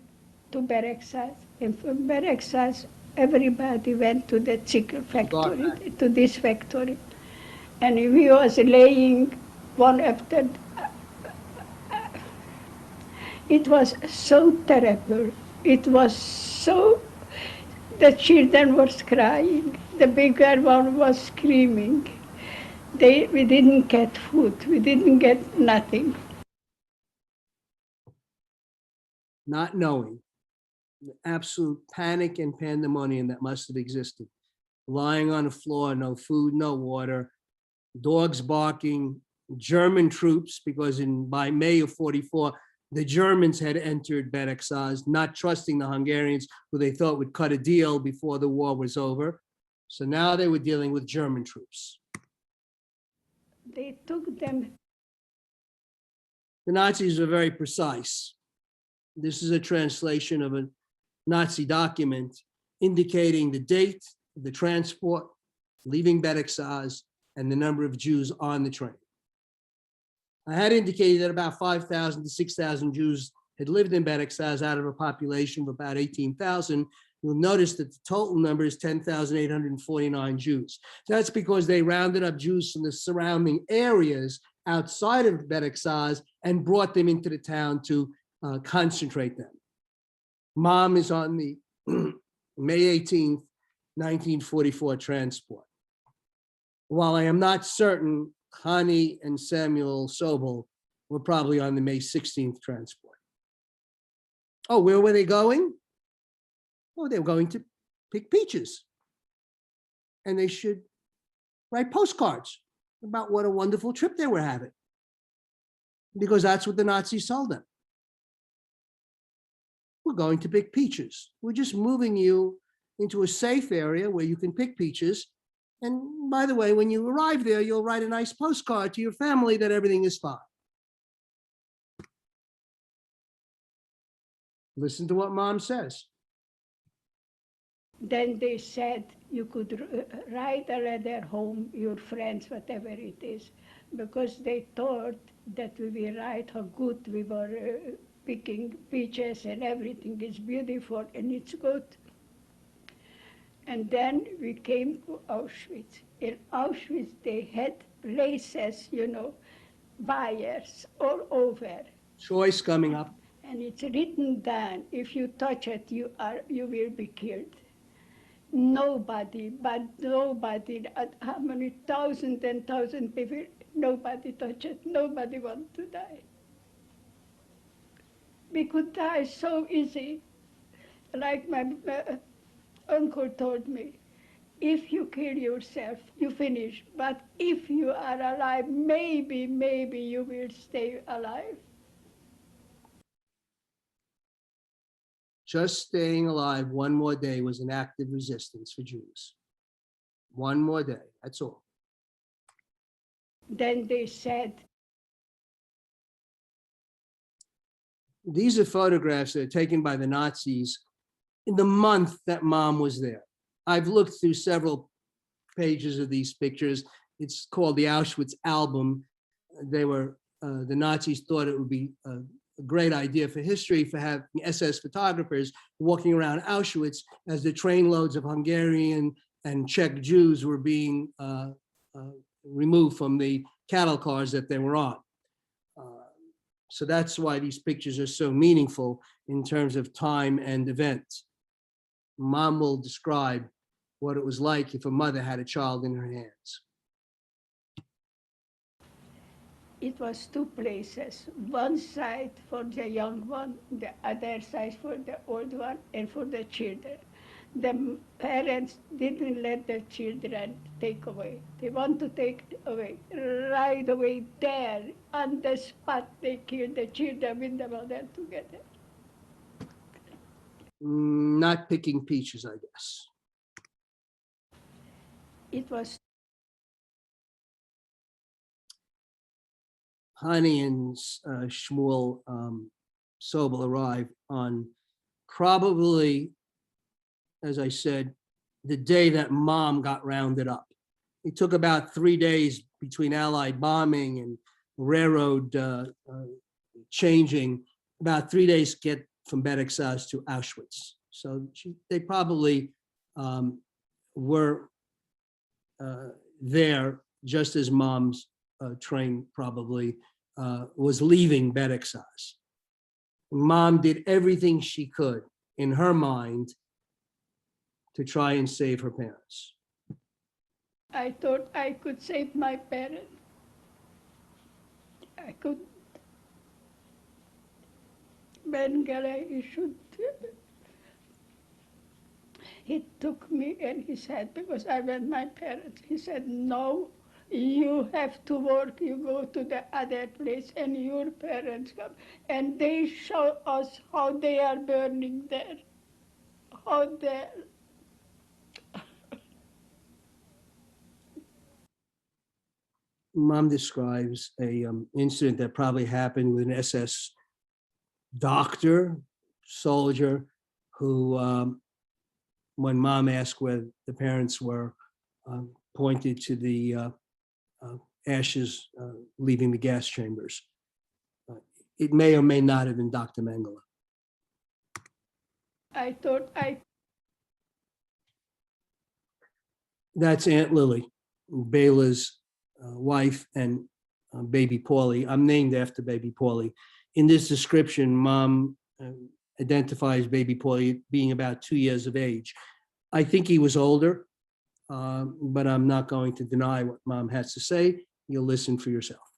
to Beregszasz, and from Beregszasz, everybody went to the chicken factory, to this factory. And we was laying one after. It was so terrible. It was so, the children was crying. The bigger one was screaming. We didn't get food. We didn't get nothing. Not knowing the absolute panic and pandemonium that must have existed. Lying on the floor, no food, no water, dogs barking, German troops, because by May of 44, the Germans had entered Beregszasz, not trusting the Hungarians, who they thought would cut a deal before the war was over. So now they were dealing with German troops. They took them. The Nazis were very precise. This is a translation of a Nazi document indicating the date of the transport, leaving Beregszasz, and the number of Jews on the train. I had indicated that about 5,000 to 6,000 Jews had lived in Beregszasz out of a population of about 18,000. You'll notice that the total number is 10,849 Jews. That's because they rounded up Jews from the surrounding areas outside of Beregszasz and brought them into the town to concentrate them. Mom is on the May 18th, 1944 transport. While I am not certain, Connie and Samuel Szobel were probably on the May 16th transport. Oh, where were they going? Oh, they were going to pick peaches. And they should write postcards about what a wonderful trip they were having, because that's what the Nazis told them. We're going to pick peaches. We're just moving you into a safe area where you can pick peaches. And by the way, when you arrive there, you'll write a nice postcard to your family that everything is fine. Listen to what Mom says. Then they said you could write a letter home, your friends, whatever it is, because they thought that we will write how good we were picking peaches and everything is beautiful and it's good. And then we came to Auschwitz. In Auschwitz, they had places, wires all over. Choice coming up. And it's written down, if you touch it, you will be killed. Nobody, how many thousand and thousand people, nobody touched it, nobody wants to die. We could die so easy, like my uncle told me, if you kill yourself, you finish. But if you are alive, maybe you will stay alive. Just staying alive one more day was an act of resistance for Jews. One more day, that's all. Then they said, these are photographs that are taken by the Nazis in the month that Mom was there. I've looked through several pages of these pictures. It's called the Auschwitz album. The Nazis thought it would be a great idea for history for having SS photographers walking around Auschwitz as the trainloads of Hungarian and Czech Jews were being removed from the cattle cars that they were on. So that's why these pictures are so meaningful in terms of time and events. Mom will describe what it was like if a mother had a child in her hands. it was two places, one side for the young one, the other side for the old one, and for the children. The parents didn't let the children take away. They want to take away. Right away there, on the spot, they killed the children with the mother together. Not picking peaches, I guess. It was Hani and Shmuel Szobel arrived on probably, as I said, the day that Mom got rounded up. It took about 3 days between Allied bombing and railroad changing, about 3 days to get from Beregszasz to Auschwitz. So they probably were there just as Mom's train probably was leaving Beregszasz. Mom did everything she could in her mind to try and save her parents. I thought I could save my parents. I could. Mengele, he took me and he said, because I went my parents, he said, no, you have to work, you go to the other place and your parents come. And they show us how they are burning there, how they Mom describes a incident that probably happened with an SS doctor, soldier, who, when Mom asked where the parents were, pointed to the ashes leaving the gas chambers. It may or may not have been Dr. Mengele. I thought That's Aunt Lily, Bela's wife and baby Paulie. I'm named after baby Paulie. In this description, Mom identifies baby Paulie being about 2 years of age. I think he was older, but I'm not going to deny what Mom has to say. You'll listen for yourself.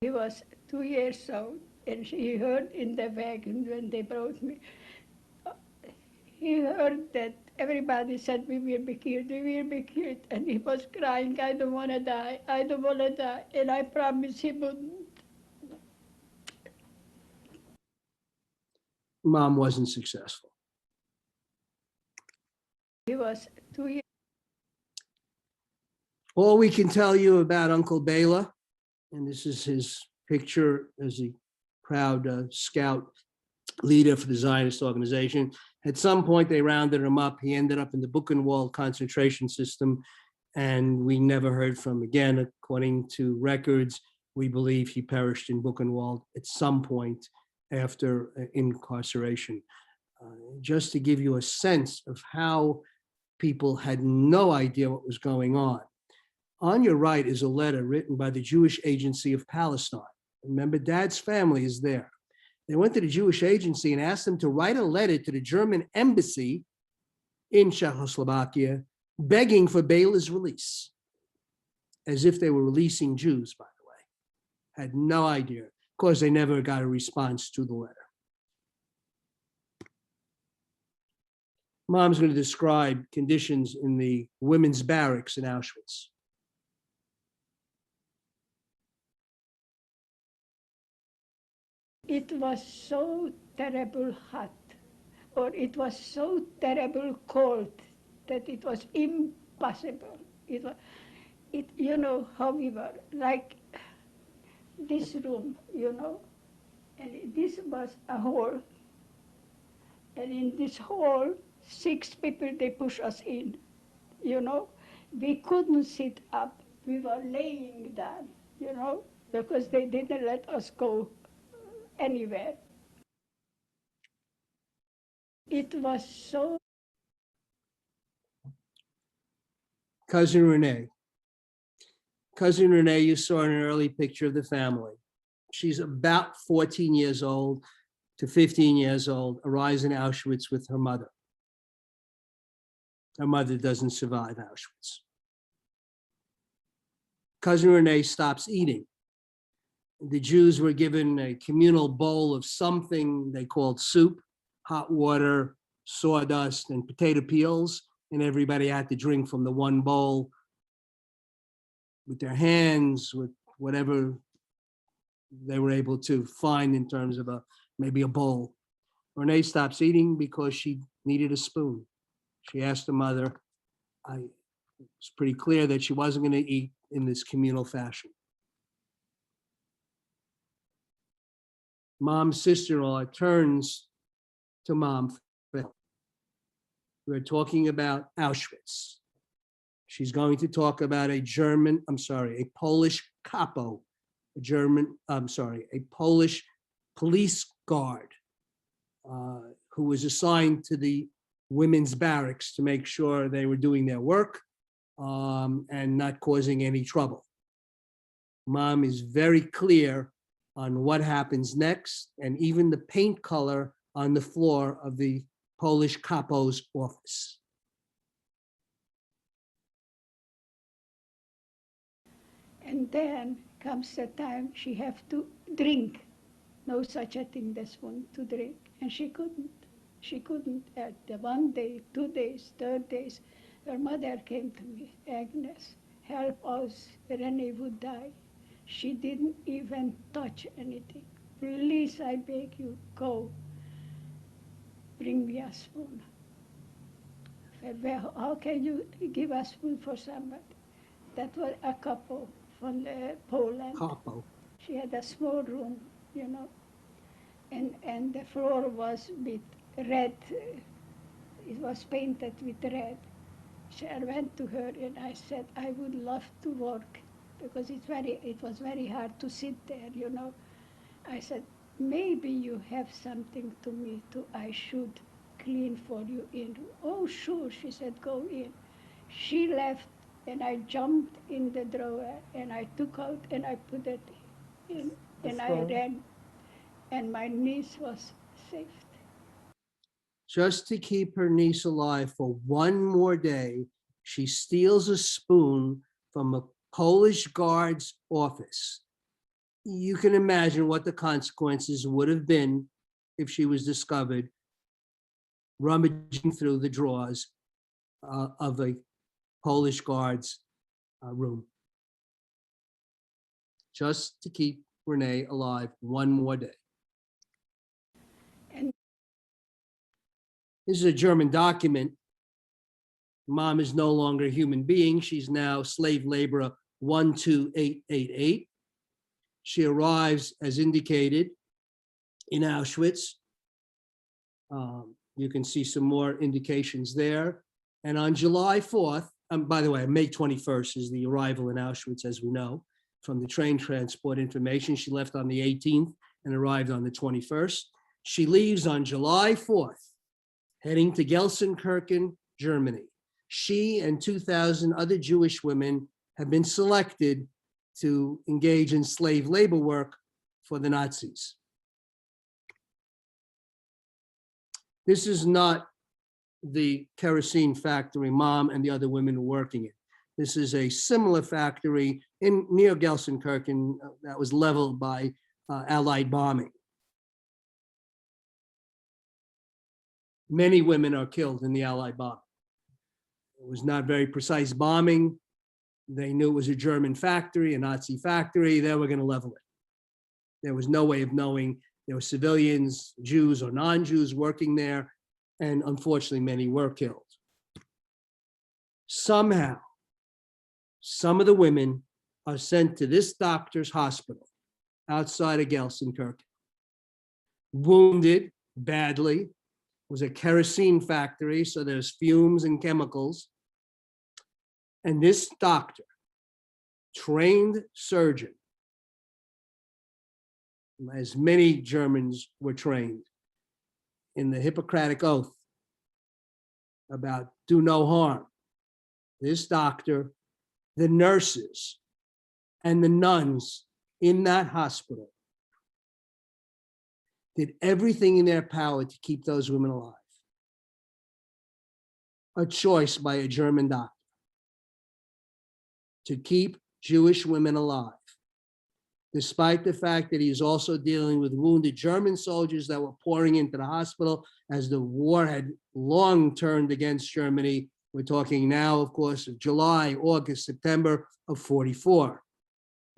he was 2 years old, and he heard in the wagon when they brought me, he heard that everybody said we will be killed, we will be killed, and he was crying, I don't want to die, I don't want to die, and I promised he wouldn't. Mom wasn't successful. He was 2 years. All we can tell you about Uncle Bela, and this is his picture as a proud scout leader for the Zionist organization. At some point, they rounded him up. He ended up in the Buchenwald concentration system, and we never heard from him again. According to records, we believe he perished in Buchenwald at some point after incarceration. Just to give you a sense of how people had no idea what was going on. On your right is a letter written by the Jewish Agency of Palestine. Remember, Dad's family is there. They went to the Jewish Agency and asked them to write a letter to the German embassy in Czechoslovakia, begging for Bela's release, as if they were releasing Jews, by the way. Had no idea. Of course, they never got a response to the letter. Mom's going to describe conditions in the women's barracks in Auschwitz. It was so terrible hot, or it was so terrible cold that it was impossible. You know how we were, like this room, you know, and this was a hole, and in this hole, 6 people, they push us in, you know. We couldn't sit up, we were laying down, you know, because they didn't let us go anywhere. It was so. Cousin Renee. Cousin Renee, you saw in an early picture of the family. She's about 14 years old to 15 years old, arrives in Auschwitz with her mother. Her mother doesn't survive Auschwitz. Cousin Renee stops eating. The Jews were given a communal bowl of something they called soup, hot water, sawdust, and potato peels, and everybody had to drink from the one bowl with their hands, with whatever they were able to find in terms of maybe a bowl. Renee stops eating because she needed a spoon. She asked her mother. It was pretty clear that she wasn't going to eat in this communal fashion. Mom's sister-in-law turns to Mom for help. We're talking about Auschwitz. She's going to talk about a Polish capo, a Polish police guard who was assigned to the women's barracks to make sure they were doing their work and not causing any trouble. Mom is very clear on what happens next, and even the paint color on the floor of the Polish capo's office. And then comes the time she have to drink. No such a thing as one to drink. And she couldn't. She couldn't. At the 1 day, 2 days, 3 days, her mother came to me, Agnes, help us, Renee would die. She didn't even touch anything. Please, I beg you, go. Bring me a spoon. I said, well, how can you give a spoon for somebody? That was a couple from Poland. Capo. She had a small room, you know, and the floor was with red, it was painted with red. So I went to her and I said, I would love to work because it was very hard to sit there, you know. I said, maybe you have something to me I should clean for you in. Oh, sure, she said, go in. She left and I jumped in the drawer and I took out and I put it in and I ran and my niece was saved. Just to keep her niece alive for one more day, she steals a spoon from a Polish guard's office. You can imagine what the consequences would have been if she was discovered rummaging through the drawers of a Polish guard's room. Just to keep Renee alive one more day. And this is a German document. Mom is no longer a human being. She's now slave laborer 12888. She arrives as indicated in Auschwitz. You can see some more indications there. And on July 4th, by the way, May 21st is the arrival in Auschwitz, as we know, from the train transport information. She left on the 18th and arrived on the 21st. She leaves on July 4th, heading to Gelsenkirchen, Germany. She and 2,000 other Jewish women have been selected to engage in slave labor work for the Nazis. This is not the kerosene factory Mom and the other women were working in. This is a similar factory near Gelsenkirchen that was leveled by Allied bombing. Many women are killed in the Allied bombing. It was not very precise bombing. They knew it was a German factory, a Nazi factory. They were going to level it. There was no way of knowing. There were civilians, Jews or non-Jews working there, and unfortunately, many were killed. Somehow, some of the women are sent to this doctor's hospital outside of Gelsenkirchen, wounded badly. It was a kerosene factory, so there's fumes and chemicals. And this doctor, trained surgeon, as many Germans were trained in the Hippocratic Oath about do no harm. This doctor, the nurses, and the nuns in that hospital did everything in their power to keep those women alive. A choice by a German doctor to keep Jewish women alive, despite the fact that he is also dealing with wounded German soldiers that were pouring into the hospital as the war had long turned against Germany. We're talking now, of course, of July, August, September of 44.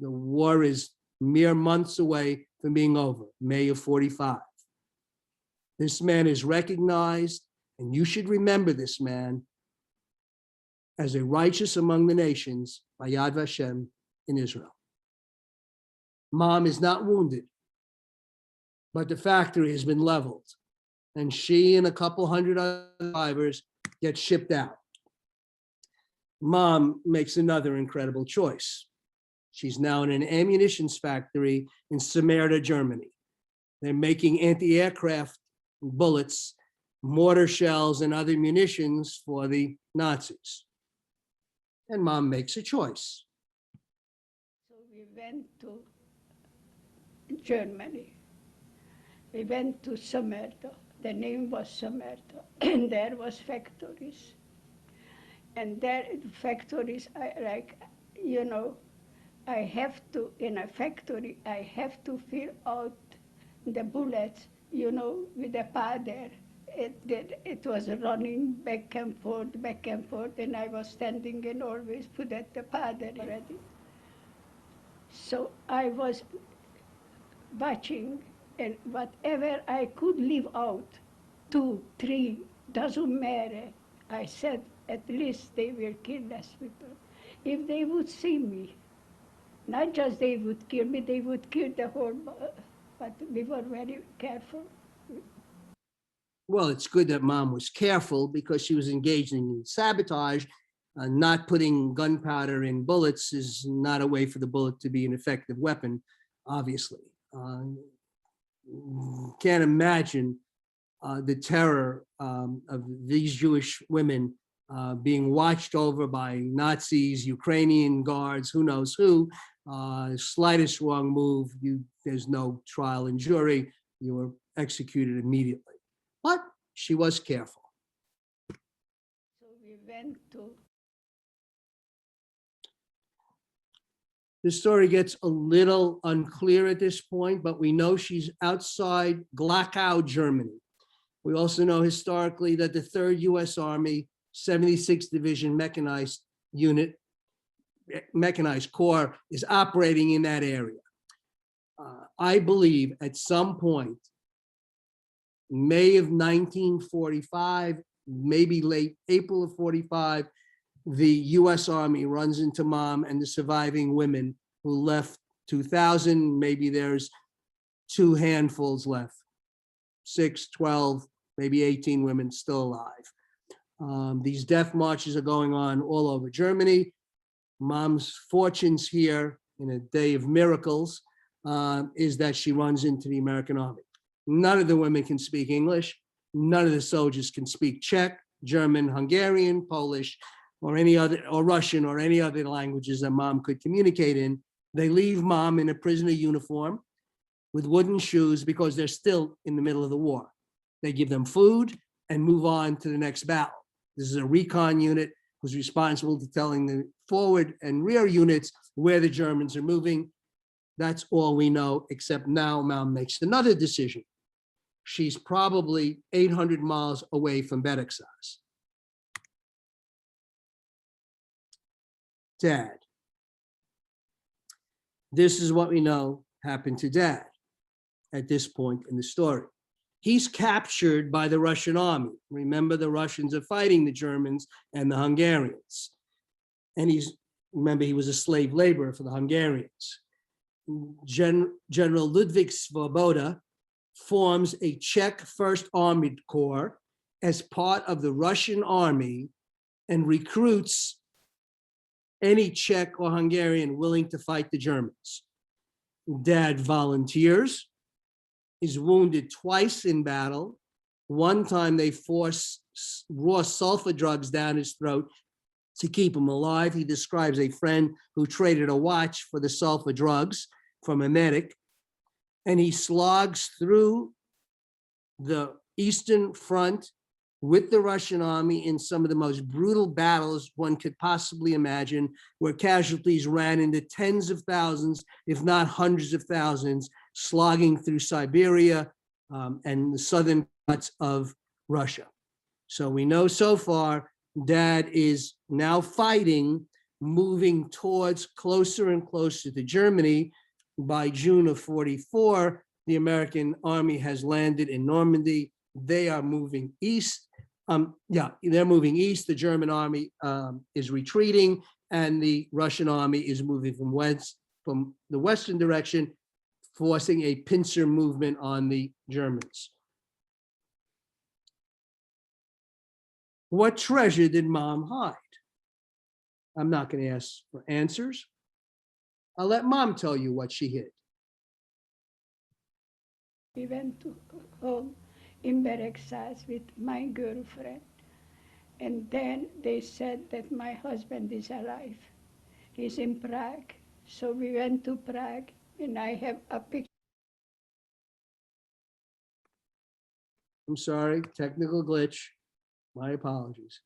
The war is mere months away from being over, May of 45. This man is recognized, and you should remember this man as a righteous among the nations by Yad Vashem in Israel. Mom is not wounded. but the factory has been leveled. And she and a couple hundred other survivors get shipped out. Mom makes another incredible choice. She's now in an ammunitions factory in Sommerda, Germany. They're making anti-aircraft bullets, mortar shells, and other munitions for the Nazis. And Mom makes a choice. So we went to Germany. We went to Sommerda. The name was Sommerda, and there was factories. And there, factories, I have to, in a factory, I have to fill out the bullets, with a powder. It was running back and forth, and I was standing and always put at the powder ready. So I was watching, and whatever I could leave out, 2, 3, doesn't matter. I said, at least they will kill less people. If they would see me, not just they would kill me, they would kill the whole, but we were very careful. Well, it's good that Mom was careful because she was engaged in sabotage. Not putting gunpowder in bullets is not a way for the bullet to be an effective weapon, obviously. Can't imagine the terror of these Jewish women being watched over by Nazis, Ukrainian guards, who knows who. Slightest wrong move, there's no trial and jury. You were executed immediately. But she was careful. So we went to. The story gets a little unclear at this point, but we know she's outside Glauchau, Germany. We also know historically that the 3rd U.S. Army, 76th Division Mechanized Unit, Mechanized Corps is operating in that area. I believe at some point, May of 1945, maybe late April of 45, the US Army runs into Mom and the surviving women who left 2,000, maybe there's 2 handfuls left, 6, 12, maybe 18 women still alive. These death marches are going on all over Germany. Mom's fortunes here in a day of miracles is that she runs into the American Army. None of the women can speak English. None of the soldiers can speak Czech, German, Hungarian, Polish, or any other, or Russian, or any other languages that Mom could communicate in. They leave Mom in a prisoner uniform with wooden shoes because they're still in the middle of the war. They give them food and move on to the next battle. This is a recon unit who's responsible to telling the forward and rear units where the Germans are moving. That's all we know, except now Mom makes another decision. She's probably 800 miles away from Beregszasz. Dad. This is what we know happened to Dad at this point in the story. He's captured by the Russian army. Remember, the Russians are fighting the Germans and the Hungarians. And remember, he was a slave laborer for the Hungarians. General Ludwig Svoboda forms a Czech First Armored Corps as part of the Russian army and recruits any Czech or Hungarian willing to fight the Germans. Dad volunteers, is wounded twice in battle. One time they force raw sulfur drugs down his throat to keep him alive. He describes a friend who traded a watch for the sulfur drugs from a medic. And he slogs through the Eastern Front with the Russian army in some of the most brutal battles one could possibly imagine, where casualties ran into tens of thousands, if not hundreds of thousands, slogging through Siberia and the southern parts of Russia. So we know so far, Dad is now fighting, moving towards closer and closer to Germany. By June of 44, the American army has landed in Normandy. They are moving east. They're moving east. The German army is retreating, and the Russian army is moving from the western direction forcing a pincer movement on the Germans. What treasure did Mom hide? I'm not going to ask for answers. I'll let Mom tell you what she hid. We went to home in Beregszasz with my girlfriend. And then they said that my husband is alive. He's in Prague. So we went to Prague, and I have a picture. I'm sorry, technical glitch. My apologies.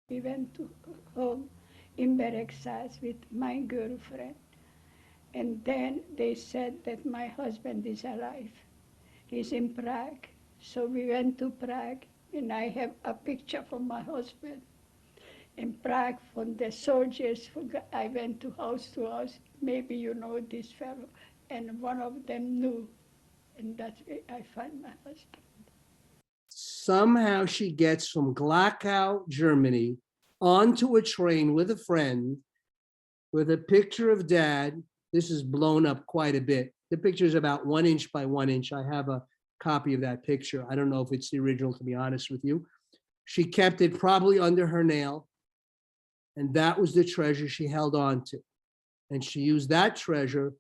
We went to home in Beregszasz with my girlfriend. And then they said that my husband is alive. He's in Prague. So we went to Prague, and I have a picture from my husband in Prague from the soldiers. I went to house, maybe you know this fellow, and one of them knew, and that's where I found my husband. Somehow she gets from Glacow, Germany, onto a train with a friend with a picture of Dad. This is blown up quite a bit. The picture is about 1 inch by 1 inch. I have a copy of that picture. I don't know if it's the original, to be honest with you. She kept it probably under her nail, and that was the treasure she held on to. And she used that treasure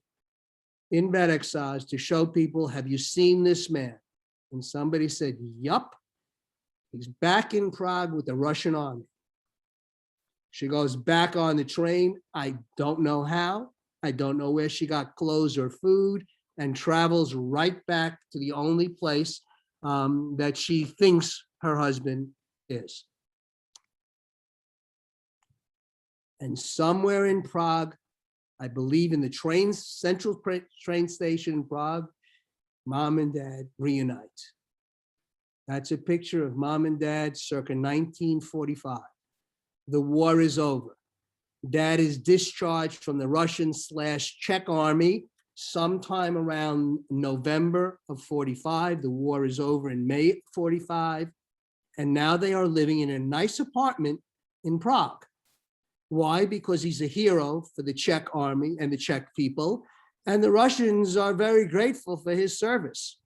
in Beregszasz to show people, have you seen this man? And somebody said, yup, he's back in Prague with the Russian army. She goes back on the train. I don't know how. I don't know where she got clothes or food, and travels right back to the only place that she thinks her husband is. And somewhere in Prague, I believe in the central train station in Prague, Mom and Dad reunite. That's a picture of Mom and Dad circa 1945. The war is over. Dad is discharged from the Russian/Czech army sometime around November of 45. The war is over in May of 45. And now they are living in a nice apartment in Prague. Why? Because he's a hero for the Czech army and the Czech people. And the Russians are very grateful for his service.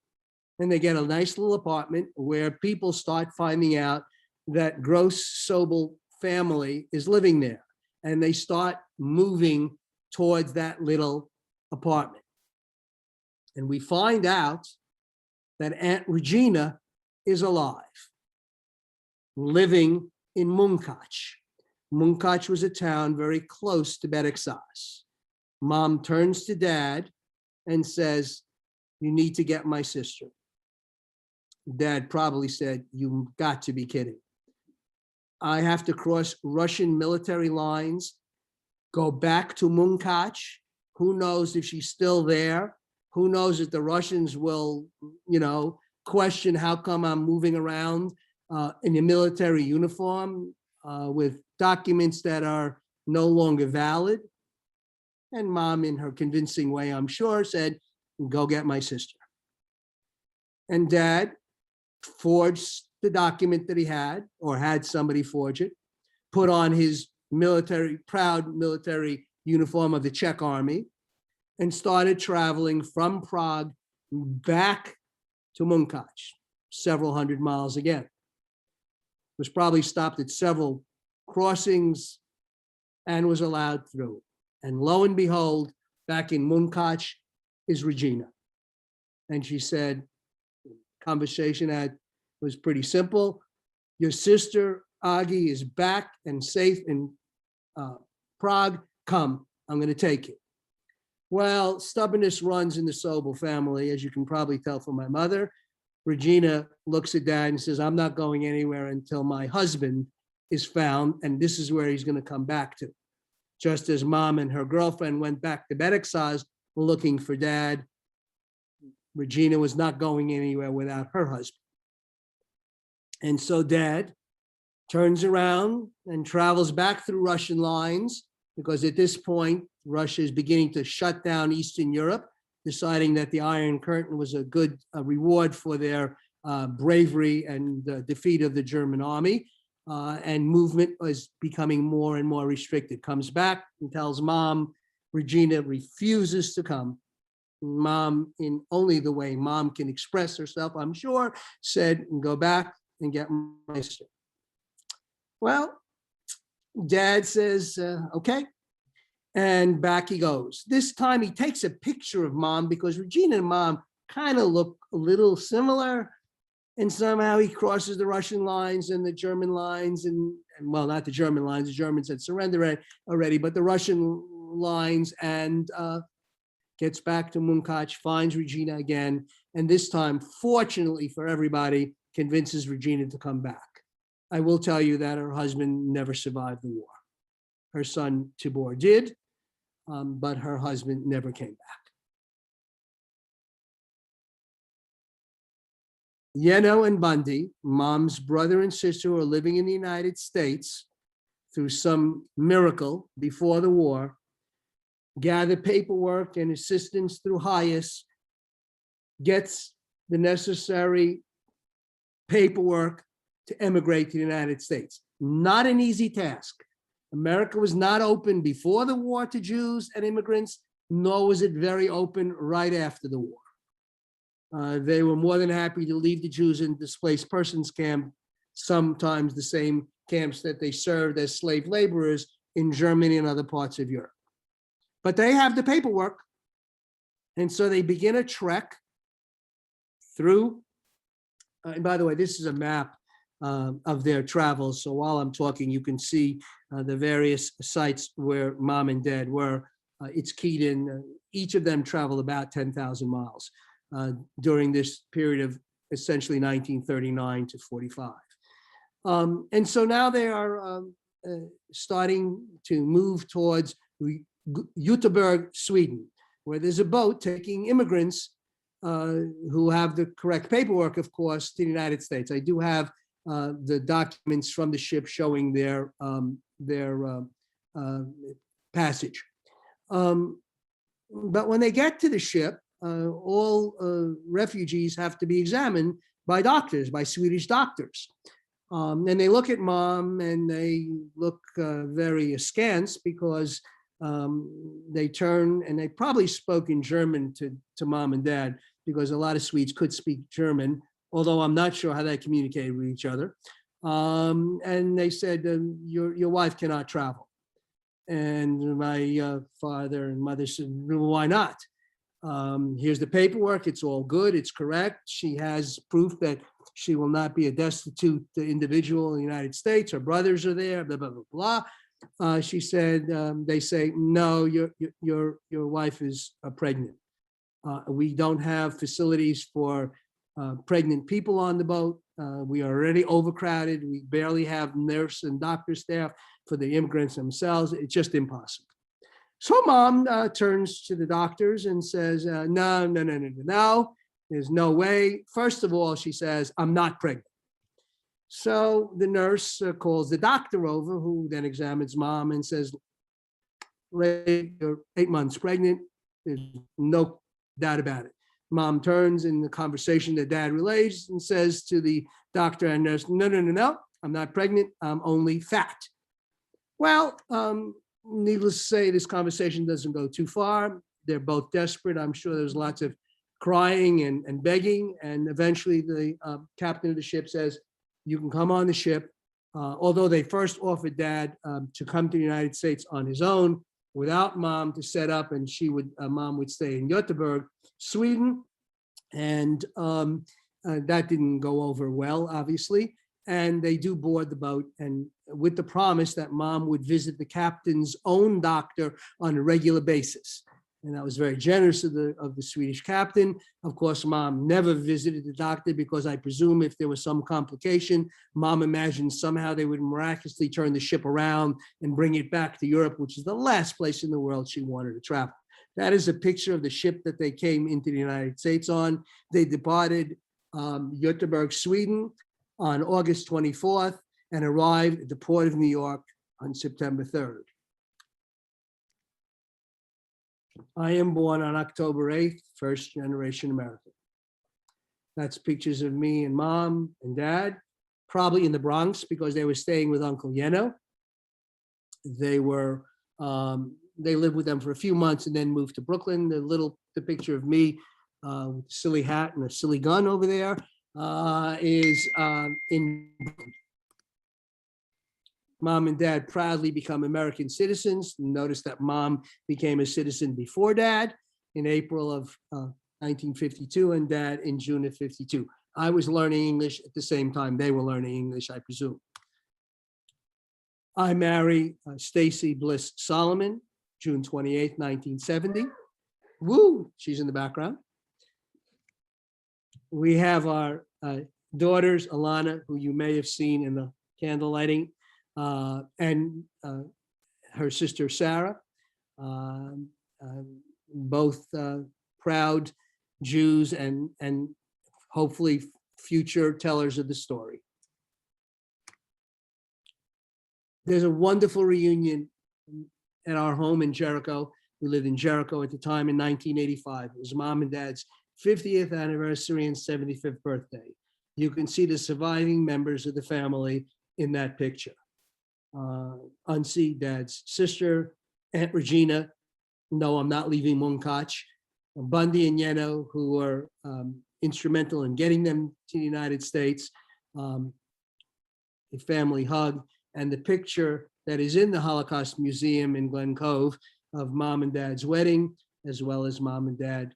And they get a nice little apartment where people start finding out that Grosz Szobel family is living there. And they start moving towards that little apartment. And we find out that Aunt Regina is alive, living in Munkac. Munkac was a town very close to Beregszasz. Mom turns to Dad and says, you need to get my sister. Dad probably said, you've got to be kidding. I have to cross Russian military lines, go back to Munkac. Who knows if she's still there? Who knows if the Russians will, question how come I'm moving around in a military uniform with documents that are no longer valid. And Mom, in her convincing way, I'm sure, said, go get my sister. And Dad forged the document that he had, or had somebody forge it, put on his proud military uniform of the Czech army, and started traveling from Prague back to Munkac, several hundred miles again. Was probably stopped at several crossings and was allowed through. And lo and behold, back in Munkac is Regina. And she said, conversation was pretty simple. Your sister, Agi, is back and safe in Prague. Come, I'm going to take you. Well, stubbornness runs in the Szobel family, as you can probably tell from my mother. Regina looks at Dad and says, I'm not going anywhere until my husband is found, and this is where he's going to come back to. Just as Mom and her girlfriend went back to Beregszasz looking for Dad, Regina was not going anywhere without her husband. And so Dad turns around and travels back through Russian lines, because at this point, Russia is beginning to shut down Eastern Europe, deciding that the Iron Curtain was a good reward for their bravery and defeat of the German army. And movement was becoming more and more restricted. Comes back and tells Mom, Regina refuses to come. Mom, in only the way mom can express herself, I'm sure, said, go back and get my sister. Well, dad says, okay. And back he goes. This time he takes a picture of mom because Regina and mom kind of look a little similar. And somehow he crosses the Russian lines and the German lines and well, not the German lines, the Germans had surrendered already, but the Russian lines, and gets back to Munkac, finds Regina again. And this time, fortunately for everybody, convinces Regina to come back. I will tell you that her husband never survived the war. Her son Tibor did, but her husband never came back. Yeno and Bundy, mom's brother and sister who are living in the United States through some miracle before the war, gather paperwork and assistance through Hayes, gets the necessary paperwork to emigrate to the United States. Not an easy task. America was not open before the war to Jews and immigrants, nor was it very open right after the war. They were more than happy to leave the Jews in displaced persons camp, sometimes the same camps that they served as slave laborers in Germany and other parts of Europe. But they have the paperwork. And so they begin a trek through, and by the way, this is a map of their travels. So while I'm talking, you can see the various sites where mom and dad were. It's keyed in. Each of them traveled about 10,000 miles during this period of essentially 1939 to 45. And so now they are starting to move towards Göteborg, Sweden, where there's a boat taking immigrants who have the correct paperwork, of course, to the United States. I do have the documents from the ship showing their passage. But when they get to the ship, all refugees have to be examined by doctors, by Swedish doctors. And they look at mom and they look very askance because they turn and they probably spoke in German to mom and dad because a lot of Swedes could speak German, although I'm not sure how they communicated with each other. And they said, your wife cannot travel. And my father and mother said, why not? Here's the paperwork. It's all good. It's correct. She has proof that she will not be a destitute individual in the United States. Her brothers are there, blah, blah, blah, blah. She said, they say, no, your wife is pregnant. We don't have facilities for pregnant people on the boat. We are already overcrowded. We barely have nurse and doctor staff for the immigrants themselves. It's just impossible. So mom turns to the doctors and says, no, there's no way. First of all, she says, I'm not pregnant. So the nurse calls the doctor over, who then examines mom and says, Ray, you're 8 months pregnant. There's no doubt about it. Mom turns in the conversation that dad relays and says to the doctor and nurse, no, I'm not pregnant. I'm only fat. Well, needless to say, this conversation doesn't go too far. They're both desperate. I'm sure there's lots of crying and begging. And eventually the captain of the ship says, you can come on the ship. Although they first offered dad to come to the United States on his own without mom to set up, and mom would stay in Göteborg, Sweden. And that didn't go over well, obviously. And they do board the boat, and with the promise that mom would visit the captain's own doctor on a regular basis. And that was very generous of the Swedish captain. Of course, mom never visited the doctor because I presume if there was some complication, mom imagined somehow they would miraculously turn the ship around and bring it back to Europe, which is the last place in the world she wanted to travel. That is a picture of the ship that they came into the United States on. They departed Göteborg, Sweden on August 24th and arrived at the port of New York on September 3rd. I am born on October 8th, first generation American. That's pictures of me and mom and dad, probably in the Bronx because they were staying with Uncle Yeno. They were they lived with them for a few months and then moved to Brooklyn. The picture of me with a silly hat and a silly gun over there is in Brooklyn. Mom and dad proudly become American citizens. Notice that mom became a citizen before dad in April of 1952 and dad in June of 52. I was learning English at the same time they were learning English, I presume. I marry Stacy Bliss Solomon, June 28th, 1970. Woo, she's in the background. We have our daughters, Alana, who you may have seen in the candle lighting, and her sister, Sarah, both proud Jews and hopefully future tellers of the story. There's a wonderful reunion at our home in Jericho. We lived in Jericho at the time in 1985. It was mom and dad's 50th anniversary and 75th birthday. You can see the surviving members of the family in that picture. Unsi, dad's sister, Aunt Regina, no, I'm not leaving Munkach, Bundy and Yeno, who were instrumental in getting them to the United States, a family hug, and the picture that is in the Holocaust Museum in Glen Cove of mom and dad's wedding, as well as mom and dad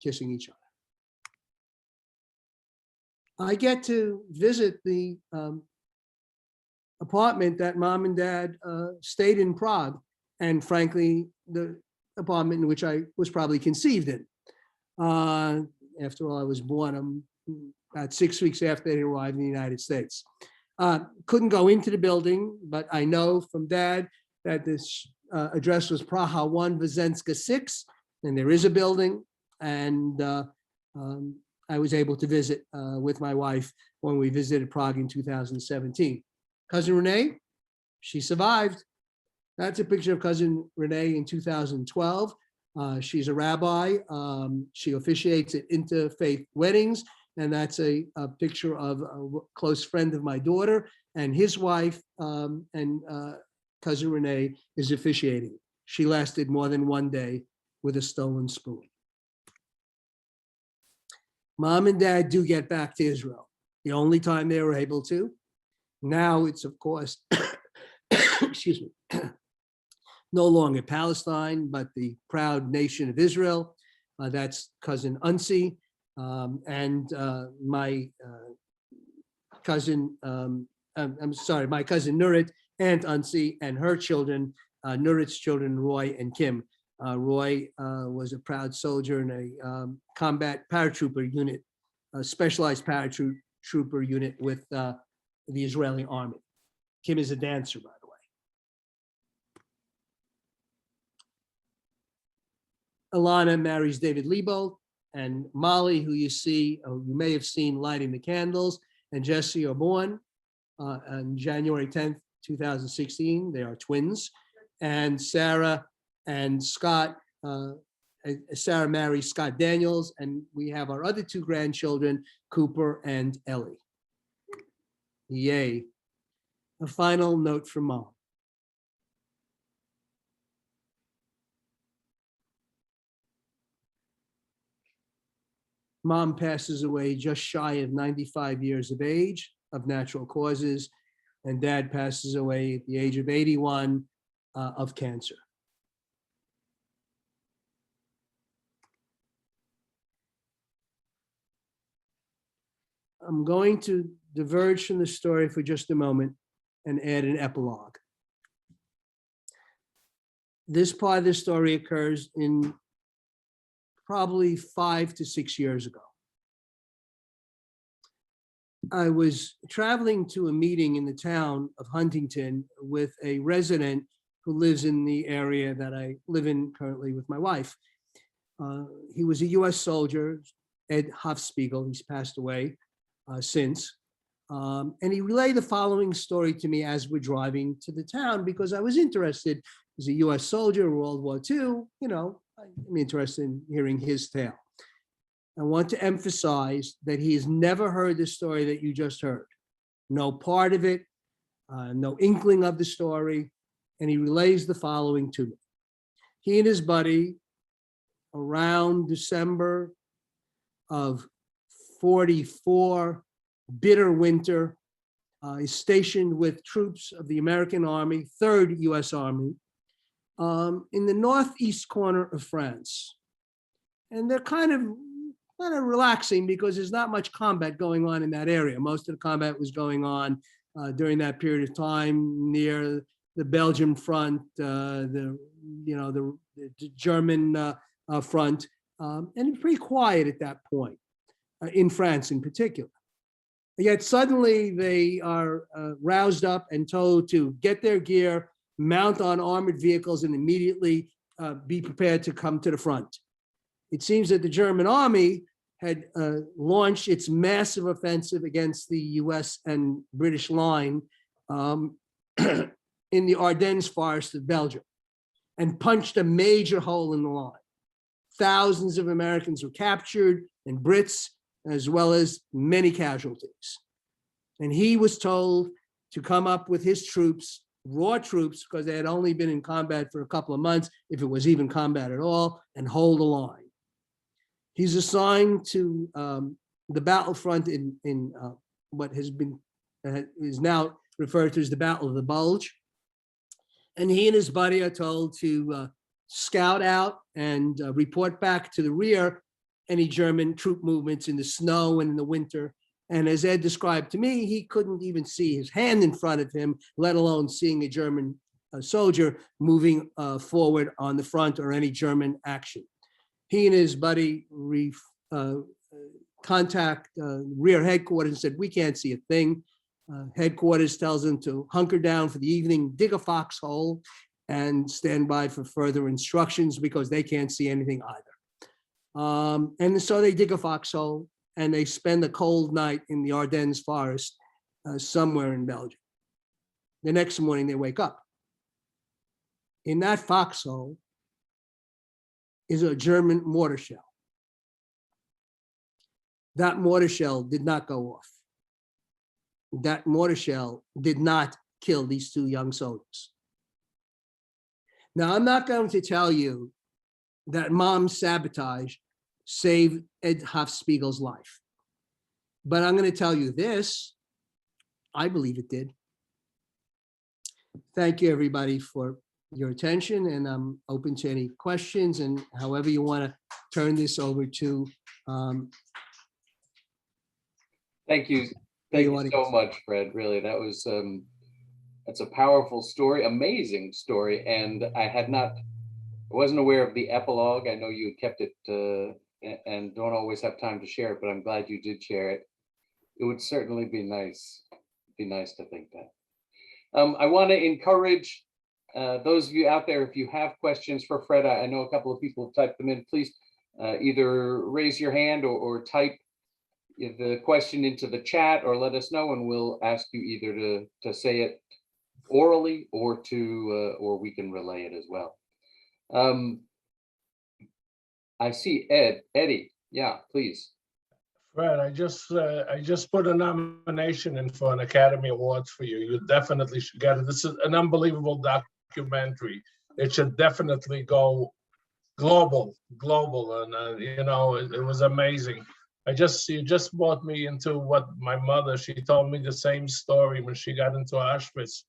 kissing each other. I get to visit the apartment that mom and dad stayed in Prague, and frankly, the apartment in which I was probably conceived in. After all, I was born about 6 weeks after they arrived in the United States. Couldn't go into the building, but I know from dad that this address was Praha 1, Wyszynska 6, and there is a building. And I was able to visit with my wife when we visited Prague in 2017. Cousin Renee, she survived. That's a picture of cousin Renee in 2012. She's a rabbi. She officiates at interfaith weddings. And that's a picture of a close friend of my daughter and his wife, and cousin Renee is officiating. She lasted more than one day with a stolen spoon. Mom and dad do get back to Israel, the only time they were able to. Now it's, of course, excuse me, no longer Palestine, but the proud nation of Israel. That's cousin Unsi. And my cousin, my cousin Nurit, Aunt Unsi, and her children, Nurit's children, Roy and Kim. Roy was a proud soldier in a combat paratrooper unit, a specialized paratrooper unit with the Israeli army. Kim is a dancer, by the way. Alana marries David Lebo, and Molly, who you see, or you may have seen lighting the candles, and Jesse are born on January 10th, 2016. They are twins. And Sarah and Scott, Sarah marries Scott Daniels, and we have our other two grandchildren, Cooper and Ellie. Yay. A final note from Mom. Mom passes away just shy of 95 years of age of natural causes, and dad passes away at the age of 81 of cancer. I'm going to diverge from the story for just a moment and add an epilogue. This part of the story occurs in probably 5 to 6 years ago. I was traveling to a meeting in the town of Huntington with a resident who lives in the area that I live in currently with my wife. He was a US soldier, Ed Hofspiegel. He's passed away since. And he relayed the following story to me as we're driving to the town because I was interested. He's a US soldier, World War II, you know, I'm interested in hearing his tale. I want to emphasize that he has never heard the story that you just heard. No part of it, no inkling of the story. and he relays the following to me. He and his buddy, around December of 44, bitter winter, is stationed with troops of the American Army, 3rd US Army, in the northeast corner of France. And they're kind of relaxing because there's not much combat going on in that area. Most of the combat was going on during that period of time near the Belgian front, the German front, and it's pretty quiet at that point, in France in particular. Yet suddenly they are roused up and told to get their gear, mount on armored vehicles, and immediately be prepared to come to the front. It seems that the German army had launched its massive offensive against the US and British line in the Ardennes forest of Belgium and punched a major hole in the line. Thousands of Americans were captured and Brits, as well as many casualties. And he was told to come up with his troops, raw troops, because they had only been in combat for a couple of months, if it was even combat at all, and hold the line. He's assigned to the battlefront in what has been, is now referred to as the Battle of the Bulge. And he and his buddy are told to scout out and report back to the rear any German troop movements in the snow and in the winter. And as Ed described to me, he couldn't even see his hand in front of him, let alone seeing a German soldier moving forward on the front or any German action. He and his buddy contact rear headquarters and said, we can't see a thing. Headquarters tells them to hunker down for the evening, dig a foxhole, and stand by for further instructions because they can't see anything either. And so they dig a foxhole and they spend a cold night in the Ardennes forest somewhere in Belgium. The next morning they wake up. In that foxhole is a German mortar shell. That mortar shell did not go off. That mortar shell did not kill these 2 young soldiers. Now, I'm not going to tell you that mom's sabotage saved Ed Hofspiegel's life, but I'm going to tell you this, I believe it did. Thank you, everybody, for your attention, and I'm open to any questions and however you want to turn this over to. Thank you. Thank you so much, Fred. Really, that was that's a powerful story, amazing story, and I wasn't aware of the epilogue. I know you kept it and don't always have time to share it, but I'm glad you did share it. It would certainly be nice to think that. I want to encourage those of you out there, if you have questions for Fred, I know a couple of people have typed them in, please either raise your hand or type the question into the chat or let us know, and we'll ask you either to say it orally or we can relay it as well. I see Eddie, yeah, please. Fred, I just put a nomination in for an Academy Awards for you. You definitely should get it. This is an unbelievable documentary. It should definitely go global, and it was amazing. You just brought me into what my mother, she told me the same story when she got into Auschwitz.